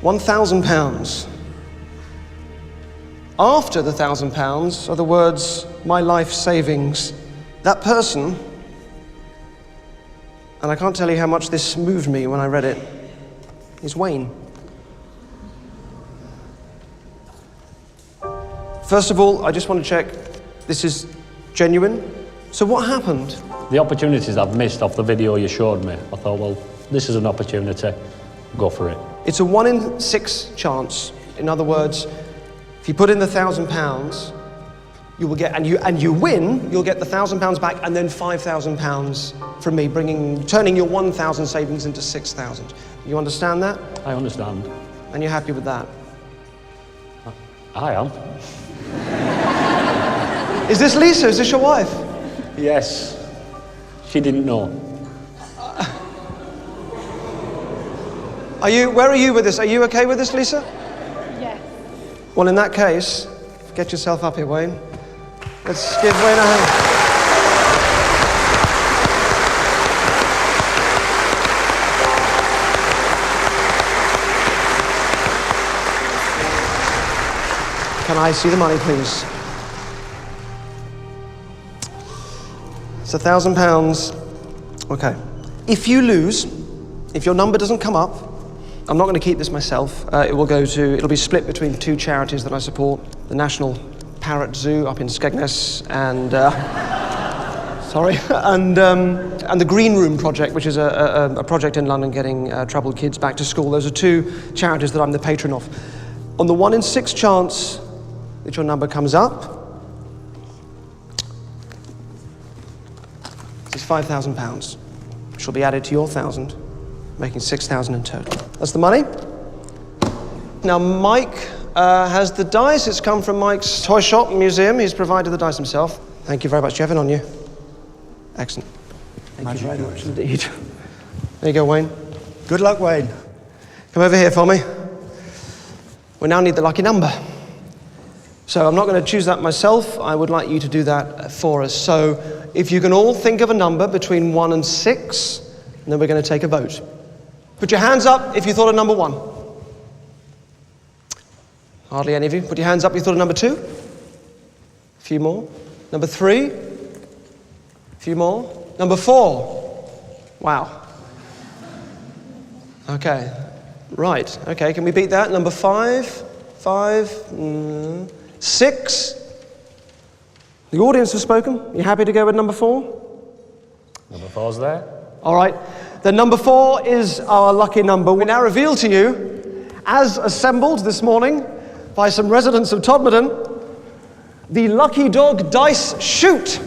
£1,000. After the £1,000 are the words, "my life savings." That person, and I can't tell you how much this moved me when I read it, is Wayne. First of all, I just want to check this is genuine. So what happened? The opportunities I've missed off the video you showed me, I thought, well, this is an opportunity, go for it. It's a 1 in 6 chance. In other words, if you put in the £1,000, you will get, and you win, you'll get the £1,000 back, and then £5,000 from me, turning your 1,000 savings into 6,000. You understand that? I understand. And you're happy with that? I am. Is this Lisa? Is this your wife? Yes. She didn't know. Where are you with this? Are you okay with this, Lisa? Yes. Well, in that case, get yourself up here, Wayne. Let's give Wayne a hand. Can I see the money, please? It's £1,000. Okay. If you lose, if your number doesn't come up, I'm not going to keep this myself. It'll be split between 2 charities that I support: the National Parrot Zoo up in Skegness and and the Green Room Project, which is a project in London getting troubled kids back to school. Those are 2 charities that I'm the patron of. On the 1 in 6 chance that your number comes up, this is £5,000, which will be added to your 1,000, making 6,000 in total. That's the money. Now Mike has the dice. It's come from Mike's toy shop museum. He's provided the dice himself. Thank you very much. Do you have it on you? Excellent. Thank you very much indeed. There you go, Wayne. Good luck, Wayne. Come over here for me. We now need the lucky number. So I'm not going to choose that myself. I would like you to do that for us. So if you can all think of a number between 1 and 6, and then we're going to take a vote. Put your hands up if you thought of number 1. Hardly any of you. Put your hands up if you thought of number 2. A few more. Number 3. A few more. Number 4. Wow. Okay. Right. Okay, can we beat that? Number 5. 6. The audience has spoken. You happy to go with number 4? Number 4's there. All right. The number 4 is our lucky number. We now reveal to you, as assembled this morning by some residents of Todmorden, the lucky dog dice chute.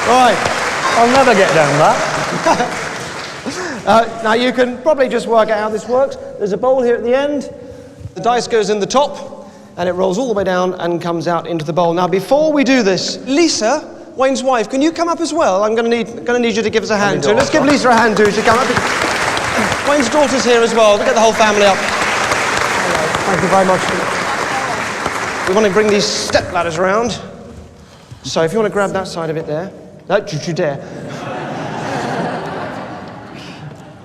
Right. I'll never get down that. Now you can probably just work out how this works. There's a bowl here at the end. The dice goes in the top, and it rolls all the way down and comes out into the bowl. Now, before we do this, Lisa, Wayne's wife, can you come up as well? I'm going to need you to give us a hand too. Let's give Lisa a hand too to come up. Wayne's daughter's here as well. We'll get the whole family up. Thank you very much. We want to bring these step ladders around. So if you want to grab that side of it there. No, don't you dare.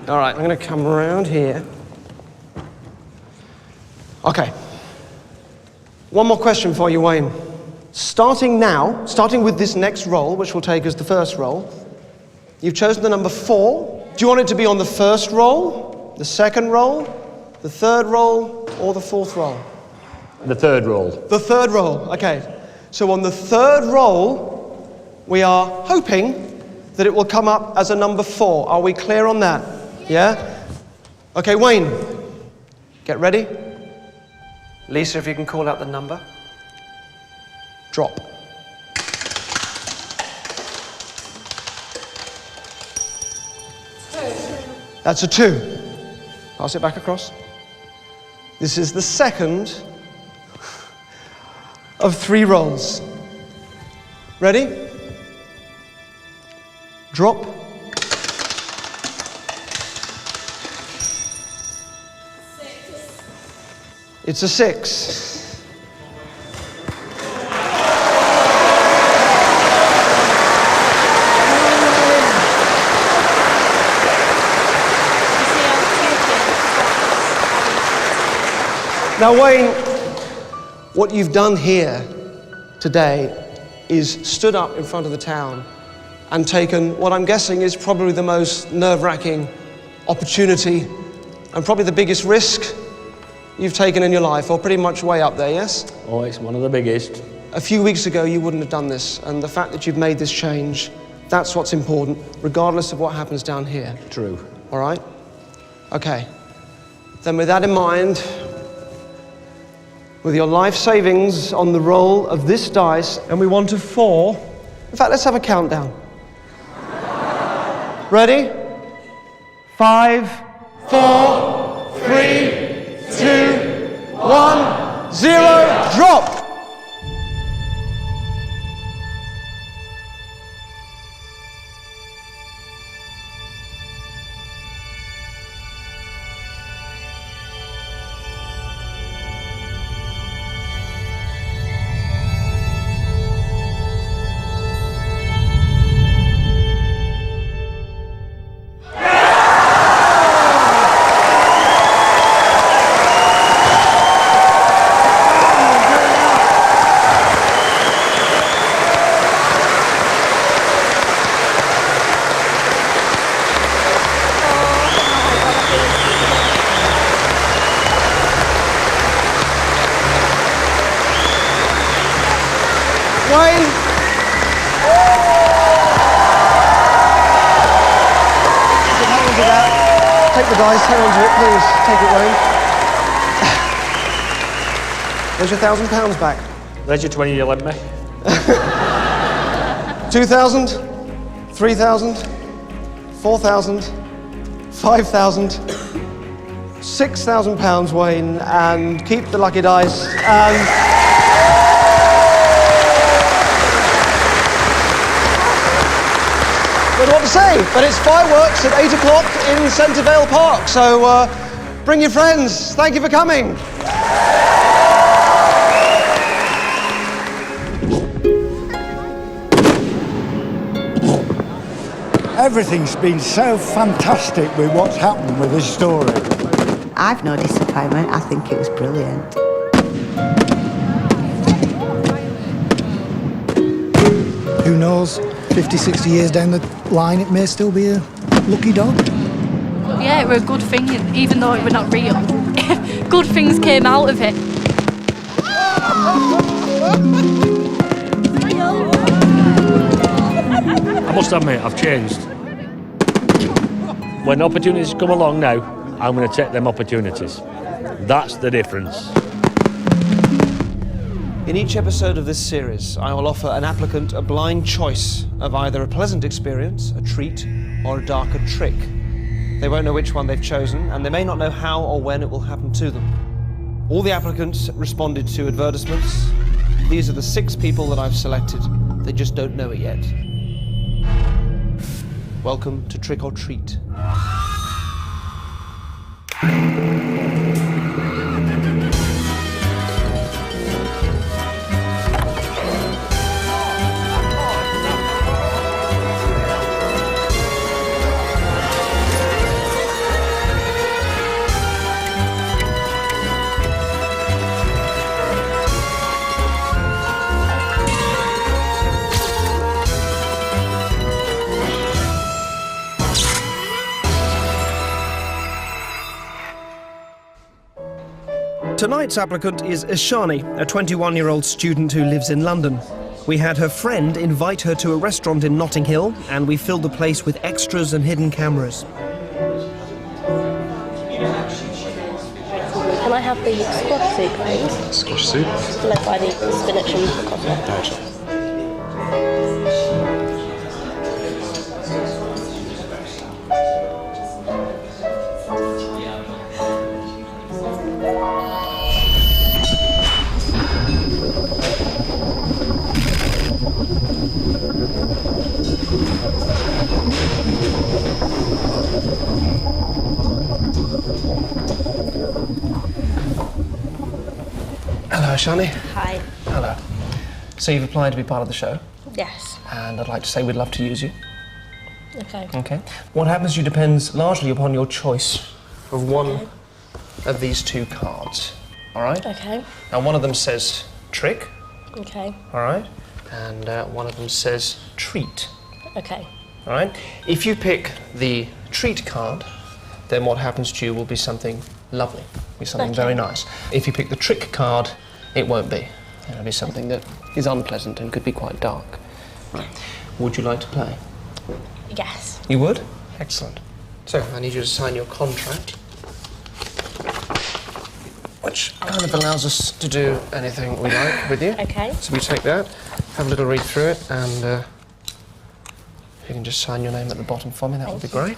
All right, I'm going to come around here. Okay. One more question for you, Wayne. Starting now, starting with this next roll, which will take us the first roll, you've chosen the number 4. Do you want it to be on the first roll, the second roll, the third roll, or the fourth roll? The third roll. The third roll, okay. So on the third roll, we are hoping that it will come up as a number 4. Are we clear on that? Yeah? Okay, Wayne, get ready. Lisa, if you can call out the number. Drop. That's a 2. Pass it back across. This is the second of 3 rolls. Ready? Drop. It's a 6. Now, Wayne, what you've done here today is stood up in front of the town and taken what I'm guessing is probably the most nerve-wracking opportunity and probably the biggest risk you've taken in your life, or pretty much way up there, yes? Oh, it's one of the biggest. A few weeks ago, you wouldn't have done this, and the fact that you've made this change, that's what's important, regardless of what happens down here. True. All right? Okay. Then with that in mind, with your life savings on the roll of this dice, and we want a 4. In fact, let's have a countdown. Ready? 5, 4, 3, 2, 1, 0, drop! Wayne. Hang on to that. Take the dice, hang on to it, please. Take it, Wayne. There's your £1,000 back. There's your 20 you lent me. 2,000, 3,000, 4,000, 5,000, £6,000, Wayne, and keep the lucky dice. And I don't know what to say, but it's fireworks at 8 o'clock in Centrevale Park, so bring your friends. Thank you for coming. Everything's been so fantastic with what's happened with this story. I've no disappointment. I think it was brilliant. Who knows, 50, 60 years down the line, it may still be a lucky dog. Yeah, it were a good thing, even though it were not real. Good things came out of it. I must admit, I've changed. When opportunities come along now, I'm going to take them opportunities. That's the difference. In each episode of this series, I will offer an applicant a blind choice of either a pleasant experience, a treat, or a darker trick. They won't know which one they've chosen, and they may not know how or when it will happen to them. All the applicants responded to advertisements. These are the 6 people that I've selected. They just don't know it yet. Welcome to Trick or Treat. Tonight's applicant is Ishani, a 21-year-old student who lives in London. We had her friend invite her to a restaurant in Notting Hill, and we filled the place with extras and hidden cameras. Can I have the squash soup, please? Squash soup? Led by the spinach and coconut. Gotcha. Hello, Shani. Hi. Hello. So you've applied to be part of the show, Yes. and I'd like to say we'd love to use you. Okay. Okay. What happens to you depends largely upon your choice of one of these 2 cards. All right? Okay. Now, one of them says trick. Okay. All right? And one of them says treat. Okay. All right? If you pick the treat card, then what happens to you will be something lovely, be something very nice. If you pick the trick card, it won't be. It'll be something that is unpleasant and could be quite dark. Right. Would you like to play? Yes. You would? Excellent. So, I need you to sign your contract, which kind of allows us to do anything we like with you. Okay. So we take that, have a little read through it, and if you can just sign your name at the bottom for me, that would be great.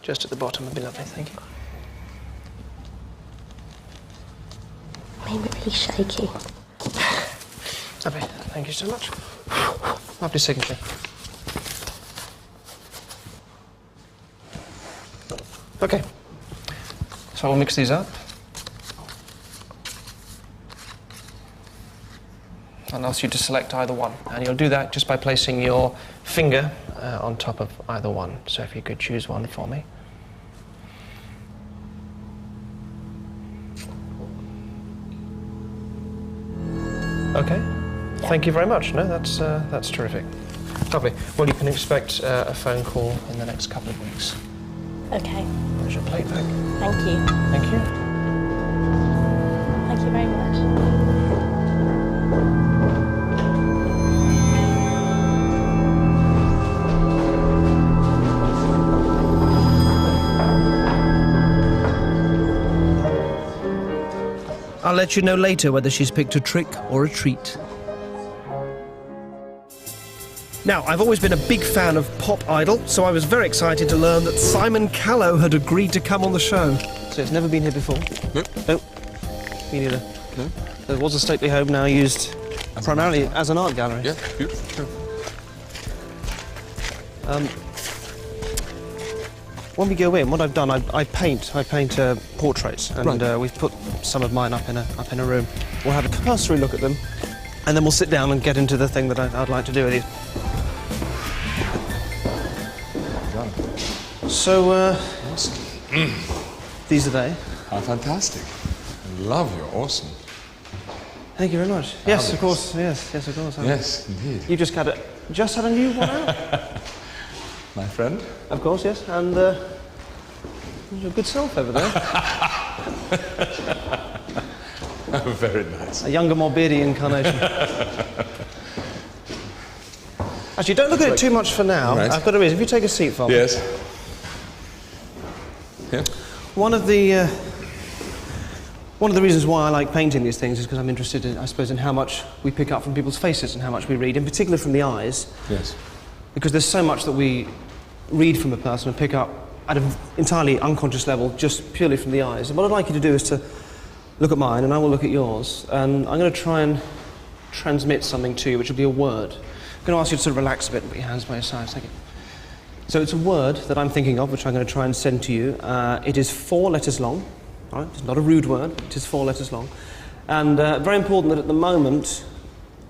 Just at the bottom would be lovely, thank you. Made me really shaky. Lovely, thank you so much. Lovely signature. Okay, so I'll mix these up. I'll ask you to select either one, and you'll do that just by placing your finger on top of either one. So if you could choose one for me. Okay. Yeah. Thank you very much. No, that's terrific. Lovely. Well, you can expect a phone call in the next couple of weeks. Okay. There's your plate back. Thank you. Thank you. Thank you very much. I'll let you know later whether she's picked a trick or a treat. Now, I've always been a big fan of Pop Idol, so I was very excited to learn that Simon Callow had agreed to come on the show. So it's never been here before? Nope. Nope. Me neither. No. There was a stately home now used primarily as an art gallery. Yeah, beautiful. Sure. When we go in, what I've done, I paint portraits, and we've put some of mine up in a room. We'll have a cursory look at them, and then we'll sit down and get into the thing that I'd like to do with you. So, these are they. How fantastic. I love you, awesome. Thank you very much. Yes, of course. Yes, of course. Yes, indeed. You just had a new one out? My friend? Of course, yes. And your good self over there. Very nice. A younger, more beardy incarnation. Actually, don't look at it too much for now. Right. I've got a reason. If you take a seat for me. Yes. Yeah. One of the reasons why I like painting these things is because I'm interested in, I suppose, in how much we pick up from people's faces and how much we read, in particular from the eyes. Yes. Because there's so much that we read from a person and pick up at an entirely unconscious level, just purely from the eyes. And what I'd like you to do is to look at mine, and I will look at yours, and I'm going to try and transmit something to you, which will be a word. I'm going to ask you to sort of relax a bit and put your hands by your sides. Thank you. So it's a word that I'm thinking of, which I'm going to try and send to you. It is 4 letters long. All right? It's not a rude word. It is 4 letters long. And very important that at the moment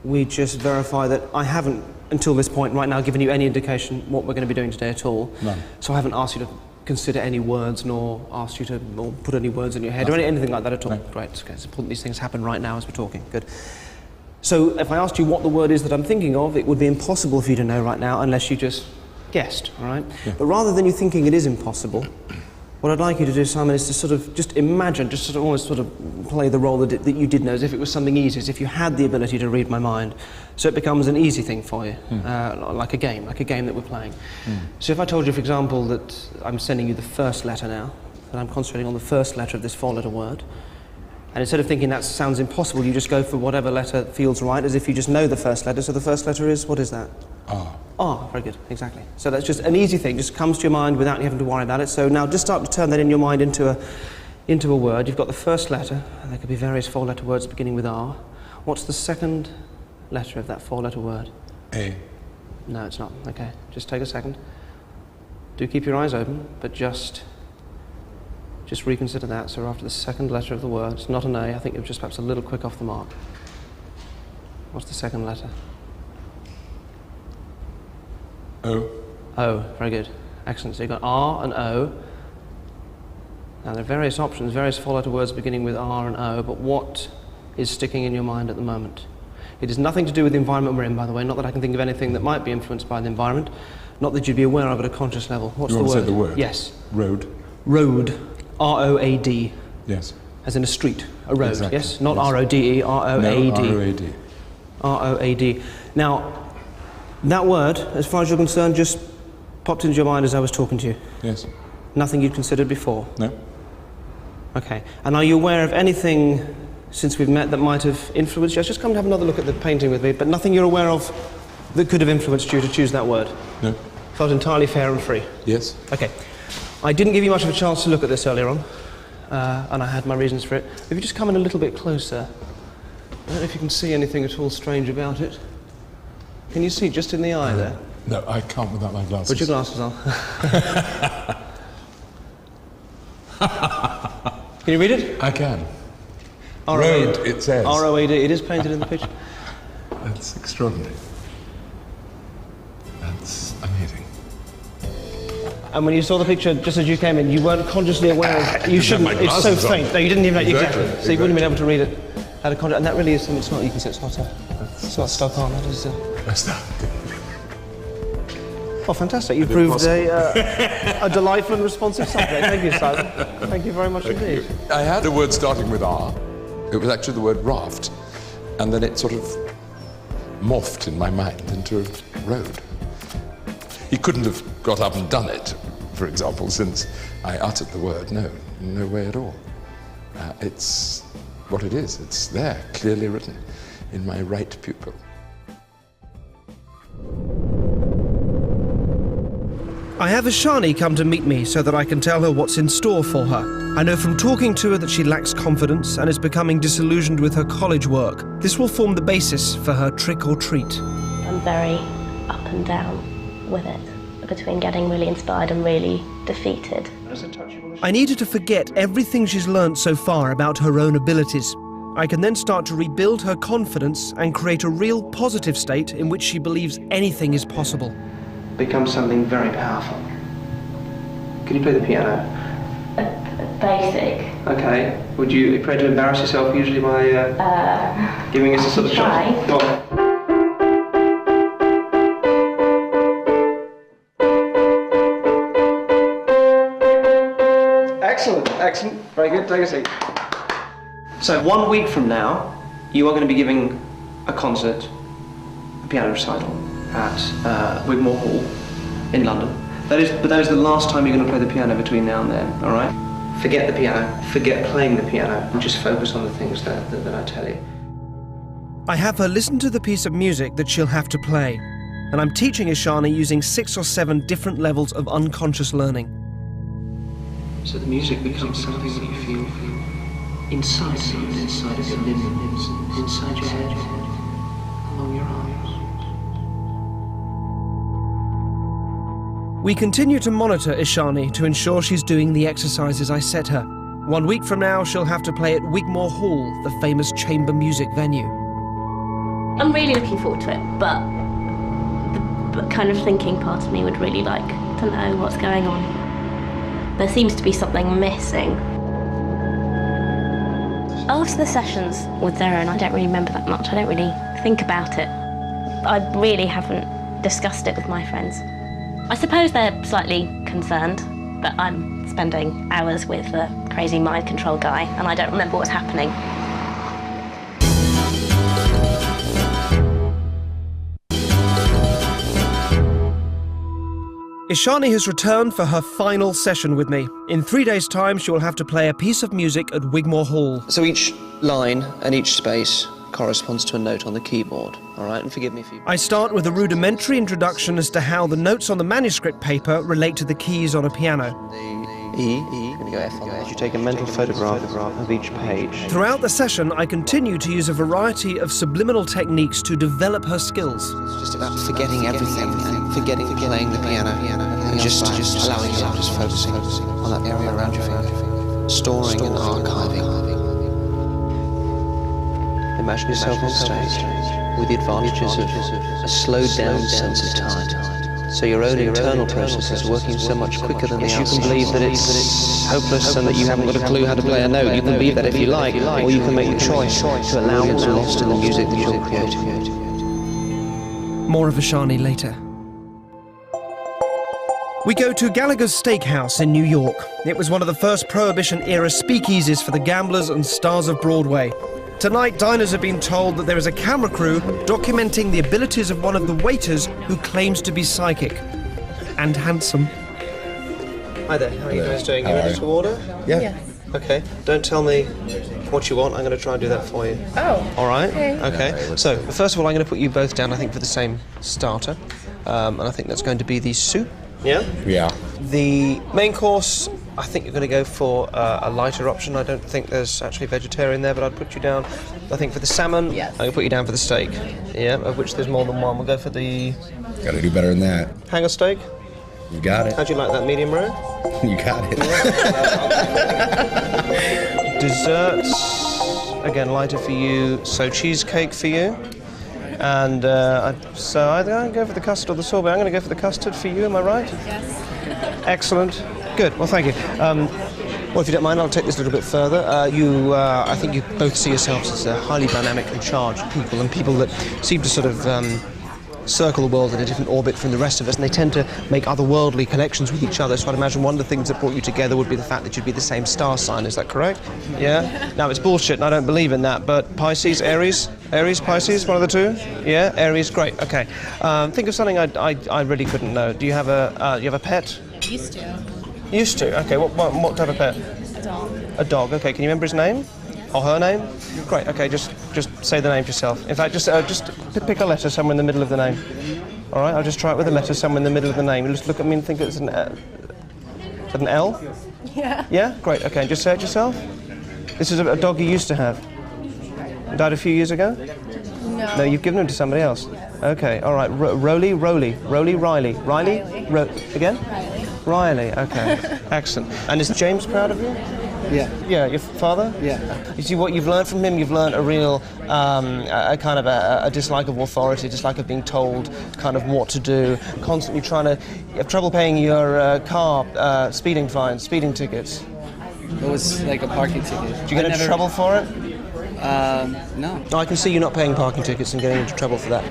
we just verify that I haven't, until this point right now, given you any indication what we're going to be doing today at all. None. So I haven't asked you to consider any words, nor asked you to or put any words in your head, or anything like that at all. No. Great. Okay. It's important these things happen right now as we're talking. Good. So if I asked you what the word is that I'm thinking of, it would be impossible for you to know right now unless you just guessed, all right? Yeah. But rather than you thinking it is impossible, what I'd like you to do, Simon, is to sort of just imagine, just sort of almost sort of play the role that you did know, as if it was something easy, as if you had the ability to read my mind, so it becomes an easy thing for you, like a game that we're playing. So if I told you, for example, that I'm sending you the first letter now, and I'm concentrating on the first letter of this 4-letter word, and instead of thinking that sounds impossible, you just go for whatever letter feels right, as if you just know the first letter. So the first letter is, what is that? R. R, very good, exactly. So that's just an easy thing, just comes to your mind without you having to worry about it. So now just start to turn that in your mind into a word. You've got the first letter, and there could be various 4-letter words beginning with R. What's the second letter of that 4-letter word? A. No, it's not. Okay, just take a second. Do keep your eyes open, but just reconsider that. So after the second letter of the word, it's not an A, I think you're just perhaps a little quick off the mark. What's the second letter? O. O, very good. Excellent. So you've got R and O. Now there are various options, various 4-letter words beginning with R and O, but what is sticking in your mind at the moment? It has nothing to do with the environment we're in, by the way, not that I can think of anything that might be influenced by the environment, not that you'd be aware of at a conscious level. What's the word? You want to say the word? Yes. Road. Road. R-O-A-D. Yes. As in a street, a road, exactly. yes? Not R-O-D-E, R-O-A-D. No, R-O-A-D. R-O-A-D. Now, that word, as far as you're concerned, just popped into your mind as I was talking to you? Yes. Nothing you'd considered before? No. Okay. And are you aware of anything since we've met that might have influenced you? Just come and have another look at the painting with me, but nothing you're aware of that could have influenced you to choose that word? No. Felt entirely fair and free? Yes. Okay. I didn't give you much of a chance to look at this earlier on, and I had my reasons for it. If you just come in a little bit closer, I don't know if you can see anything at all strange about it. Can you see just in the eye there? No, I can't without my glasses. Put your glasses on. Can you read it? I can. R-O-A-D. Road, it says. R-O-A-D. It is painted in the picture. That's extraordinary. That's amazing. And when you saw the picture just as you came in, you weren't consciously aware of... You shouldn't. It's so faint. No, you didn't even... Exactly. So you wouldn't have been able to read it. Had a contact, and that really is something. It's not. You can see it's not. It's not stuck on. That is. That's that. Oh, fantastic! You proved a delightful and responsive subject. Thank you, Simon. Thank you very much indeed. I had a word starting with R. It was actually the word raft, and then it sort of morphed in my mind into a road. He couldn't have got up and done it, for example, since I uttered the word. No way at all. It's what it is. It's there, clearly written in my right pupil. I have Ashani come to meet me so that I can tell her what's in store for her. I know from talking to her that she lacks confidence and is becoming disillusioned with her college work. This will form the basis for her trick or treat. I'm very up and down with it, between getting really inspired and really defeated. I need her to forget everything she's learned so far about her own abilities. I can then start to rebuild her confidence and create a real positive state in which she believes anything is possible. Become something very powerful. Can you play the piano? Basic. Okay. Would you be prepared to embarrass yourself usually by giving us a sort of shot? Go on. Excellent, excellent. Very good. Take a seat. So 1 week from now, you are going to be giving a concert, a piano recital, at Wigmore Hall in London. That is the last time you're going to play the piano between now and then, all right? Forget the piano, forget playing the piano, and just focus on the things that I tell you. I have her listen to the piece of music that she'll have to play, and I'm teaching Ishani using 6 or 7 different levels of unconscious learning. So the music becomes something that you feel inside of your limbs, inside your head, along your arms. We continue to monitor Ishani to ensure she's doing the exercises I set her. 1 week from now, she'll have to play at Wigmore Hall, the famous chamber music venue. I'm really looking forward to it, but the kind of thinking part of me would really like to know what's going on. There seems to be something missing. After the sessions with Derren, I don't really remember that much. I don't really think about it. I really haven't discussed it with my friends. I suppose they're slightly concerned that I'm spending hours with a crazy mind control guy and I don't remember what's happening. Ishani has returned for her final session with me. In 3 days' time, she will have to play a piece of music at Wigmore Hall. So each line and each space corresponds to a note on the keyboard, all right? And forgive me if you... I start with a rudimentary introduction as to how the notes on the manuscript paper relate to the keys on a piano. E, I'm going to go F on that. You take a mental photograph of each page. Throughout the session, I continue to use a variety of subliminal techniques to develop her skills. It's just about forgetting everything, forgetting playing the piano, and just allowing yourself, just focusing on that area around your finger, storing and archiving. Imagine yourself on stage with the advantages of a slowed down sense of time. So your own internal process is working so much quicker than the outside. You can believe that it's hopeless and that you haven't got a clue how to play a note. You can believe that if you like, or you can make the choice to allow yourself lost in the music that you're creating. More of Ishani later. We go to Gallagher's Steakhouse in New York. It was one of the first Prohibition-era speakeasies for the gamblers and stars of Broadway. Tonight, diners have been told that there is a camera crew documenting the abilities of one of the waiters who claims to be psychic and handsome. Hi there, how are you guys doing? You ready to order? Yeah. Yes. Okay, don't tell me what you want, I'm going to try and do that for you. Oh. All right? Okay. So, first of all, I'm going to put you both down, I think, for the same starter. And I think that's going to be the soup. Yeah? Yeah. The main course, I think you're going to go for a lighter option. I don't think there's actually vegetarian there, but I'd put you down, I think, for the salmon. Yes. I'm going to put you down for the steak. Yeah, of which there's more than one. We'll go for the... Got to do better than that. Hanger steak? You got it. How'd you like that, medium rare? You got it. Desserts, again, lighter for you. So cheesecake for you. And so I'm going to go for the custard or the sorbet. I'm going to go for the custard for you, am I right? Yes. Excellent. Good, well, thank you. Well, if you don't mind, I'll take this a little bit further. I think you both see yourselves as highly dynamic and charged people, and people that seem to sort of circle the world in a different orbit from the rest of us, and they tend to make otherworldly connections with each other. So I'd imagine one of the things that brought you together would be the fact that you'd be the same star sign. Is that correct? Yeah? Now, it's bullshit, and I don't believe in that, but Pisces, Aries? Aries, Pisces, one of the two? Yeah? Aries, great, okay. Think of something I really couldn't know. Do you have a pet? Used to. Used to? Okay, what type of pet? A dog. A dog, okay. Can you remember his name? Or her name? Great, okay, just say the name yourself. In fact, just pick a letter somewhere in the middle of the name. All right, I'll just try it with a letter somewhere in the middle of the name. Just look at me and think it's an L. Is that an L? Yeah. Yeah? Great, okay, just say it yourself. This is a dog you used to have. Died a few years ago? No. No, you've given him to somebody else. Okay, all right. Riley? Again? Riley, okay. Excellent. And is James proud of you? Yeah. Yeah, your father? Yeah. You see, what you've learned from him, you've learned a real, a kind of a dislike of authority, dislike of being told kind of what to do, constantly trying to, you have trouble paying your car speeding fines, speeding tickets. It was like a parking ticket. Did you get into trouble for it? No. No, I can see you not paying parking tickets and getting into trouble for that.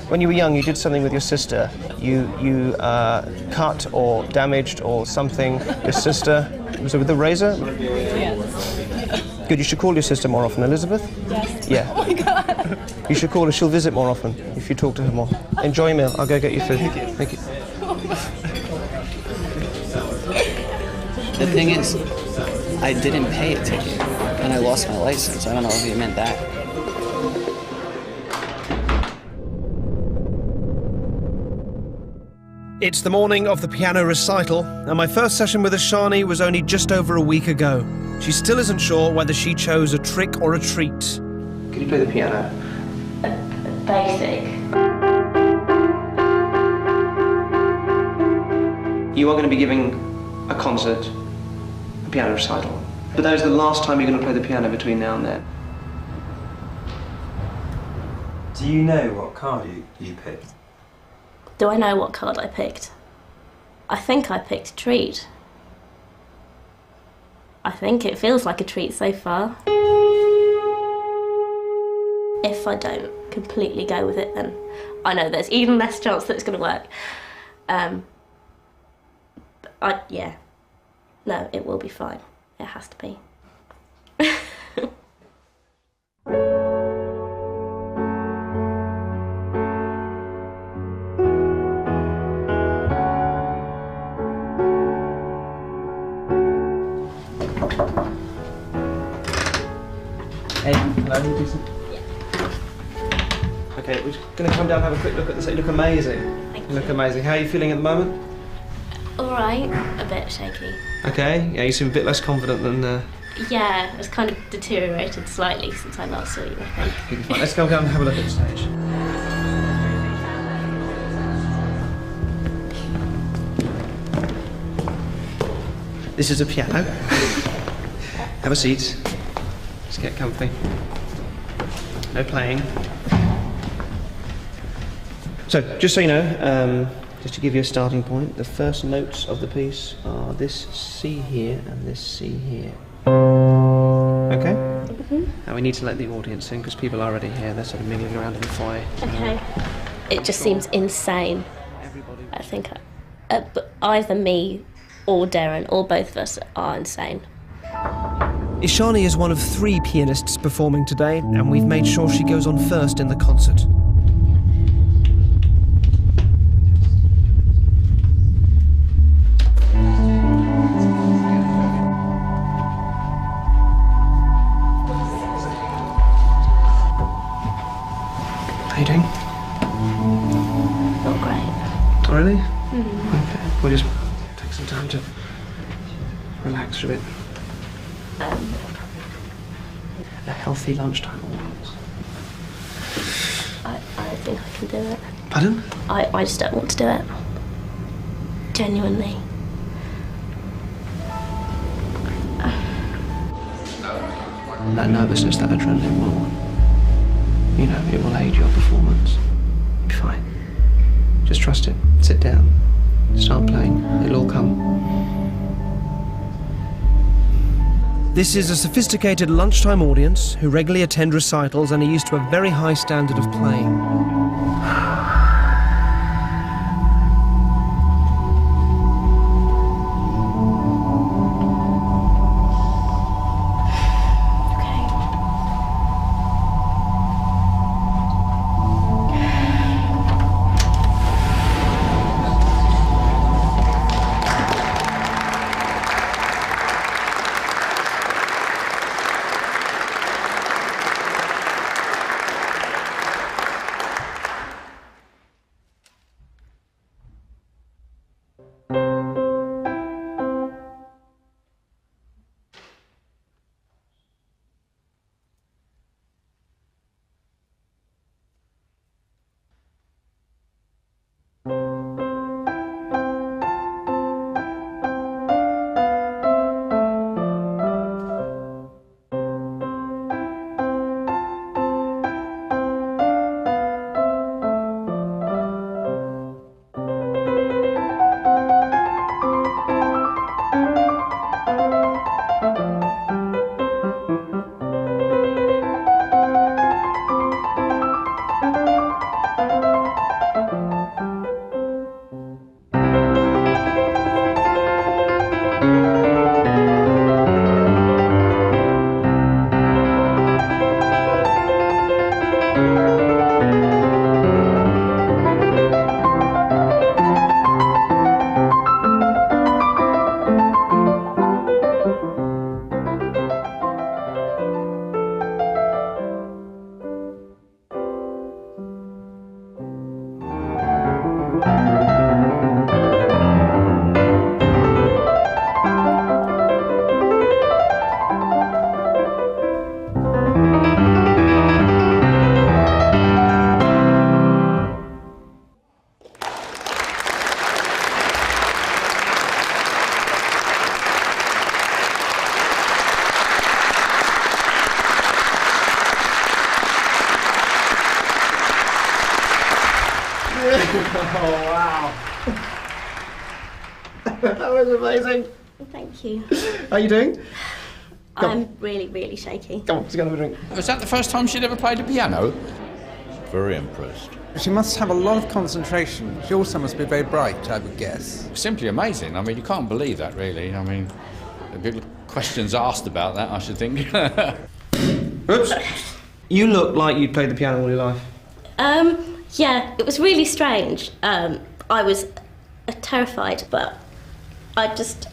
When you were young, you did something with your sister. You cut or damaged or something your sister. Was it with a razor? Yes. Good, you should call your sister more often. Elizabeth? Yes. Yeah. Oh my God. You should call her, she'll visit more often if you talk to her more. Enjoy your meal, I'll go get you food. Thank you. The thing is, I didn't pay a ticket, and I lost my license. I don't know if you meant that. It's the morning of the piano recital, and my first session with Ashani was only just over a week ago. She still isn't sure whether she chose a trick or a treat. Can you play the piano? Basic. You are going to be giving a concert, a piano recital. But that is the last time you're going to play the piano between now and then. Do you know what card you picked? Do I know what card I picked? I think I picked a treat. I think it feels like a treat so far. If I don't completely go with it, then I know there's even less chance that it's going to work. Yeah. No, it will be fine. It has to be. Hey, hello, you decent? Yeah. Okay, we're just going to come down and have a quick look at this. You look amazing. Thank you. Look amazing. How are you feeling at the moment? All right, a bit shaky. Okay, yeah, you seem a bit less confident than... Yeah, it's kind of deteriorated slightly since I last saw you, I think. Let's go down and have a look at the stage. This is a piano. Have a seat. Just get comfy. No playing. So, just so you know, just to give you a starting point, the first notes of the piece are this C here and this C here. Okay? And we need to let the audience in because people are already here. They're sort of mingling around in the foyer. Okay. It just seems insane. I think either me or Derren or both of us are insane. Ishani is one of 3 pianists performing today, and we've made sure she goes on first in the concert. How you doing? Not great. Oh, really? Mm. Okay, we'll just take some time to relax for a bit. A healthy lunchtime audience. I don't think I can do it. Pardon? I just don't want to do it. Genuinely. That nervousness, that adrenaline will, you know, it will aid your performance. You'll be fine. Just trust it. Sit down. Start playing. It'll all come. This is a sophisticated lunchtime audience who regularly attend recitals and are used to a very high standard of playing. Oh, wow. That was amazing. Thank you. How are you doing? I'm really, really shaky. Come on, let's go and have a drink. Was that the first time she'd ever played the piano? Very impressed. She must have a lot of concentration. She also must be very bright, I would guess. Simply amazing. I mean, you can't believe that, really. I mean, the questions asked about that, I should think. Oops. You look like you'd played the piano all your life. Yeah, it was really strange. I was terrified, but I just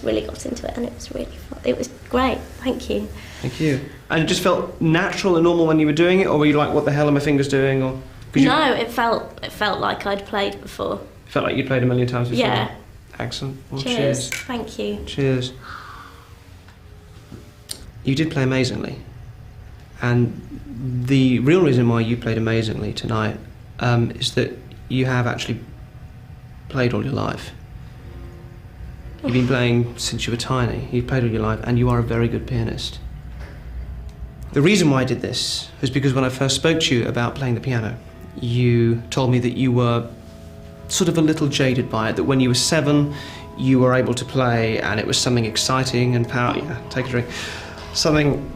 really got into it, and it was really fun. It was great. Thank you. Thank you. And it just felt natural and normal when you were doing it, or were you like, what the hell are my fingers doing? Or no, it felt like I'd played before. It felt like you'd played a million times before. Yeah. Excellent. Well, cheers. Thank you. Cheers. You did play amazingly, and the real reason why you played amazingly tonight is that you have actually played all your life. You've been playing since you were tiny. You've played all your life, and you are a very good pianist. The reason why I did this was because when I first spoke to you about playing the piano, you told me that you were sort of a little jaded by it, that when you were 7, you were able to play, and it was something exciting and powerful. Yeah, take a drink. Something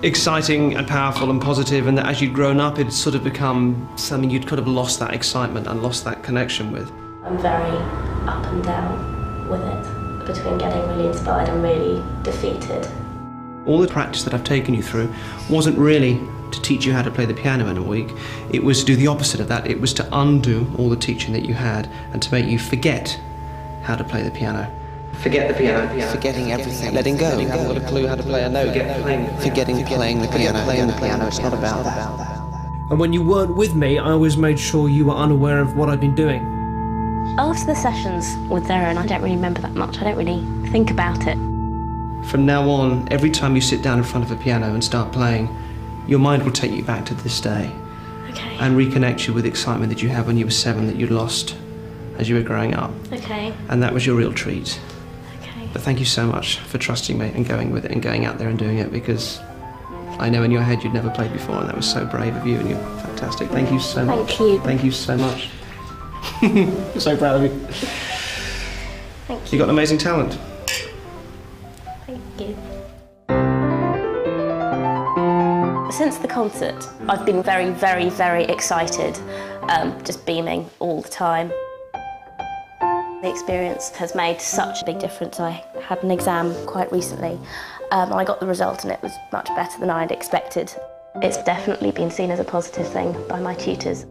exciting and powerful and positive, and that as you'd grown up, it'd sort of become something you'd kind of lost that excitement and lost that connection with. I'm very up and down with it, between getting really inspired and really defeated. All the practice that I've taken you through wasn't really to teach you how to play the piano in a week. It was to do the opposite of that. It was to undo all the teaching that you had and to make you forget how to play the piano. Forget the piano. Forgetting everything. Letting go. You haven't got a clue how to play a note. Forgetting playing the piano. It's not about that. And when you weren't with me, I always made sure you were unaware of what I'd been doing. After the sessions with Derren, I don't really remember that much. I don't really think about it. From now on, every time you sit down in front of a piano and start playing, your mind will take you back to this day. Okay. And reconnect you with the excitement that you had when you were 7 that you'd lost as you were growing up. Okay. And that was your real treat. Okay. But thank you so much for trusting me and going with it and going out there and doing it, because I know in your head you'd never played before, and that was so brave of you, and you're fantastic. Thank you so much. Thank you. Thank you so much. I'm so proud of you. Thank you. You've got an amazing talent. Thank you. Since the concert, I've been very, very, very excited, just beaming all the time. The experience has made such a big difference. I had an exam quite recently, and I got the result, and it was much better than I had expected. It's definitely been seen as a positive thing by my tutors.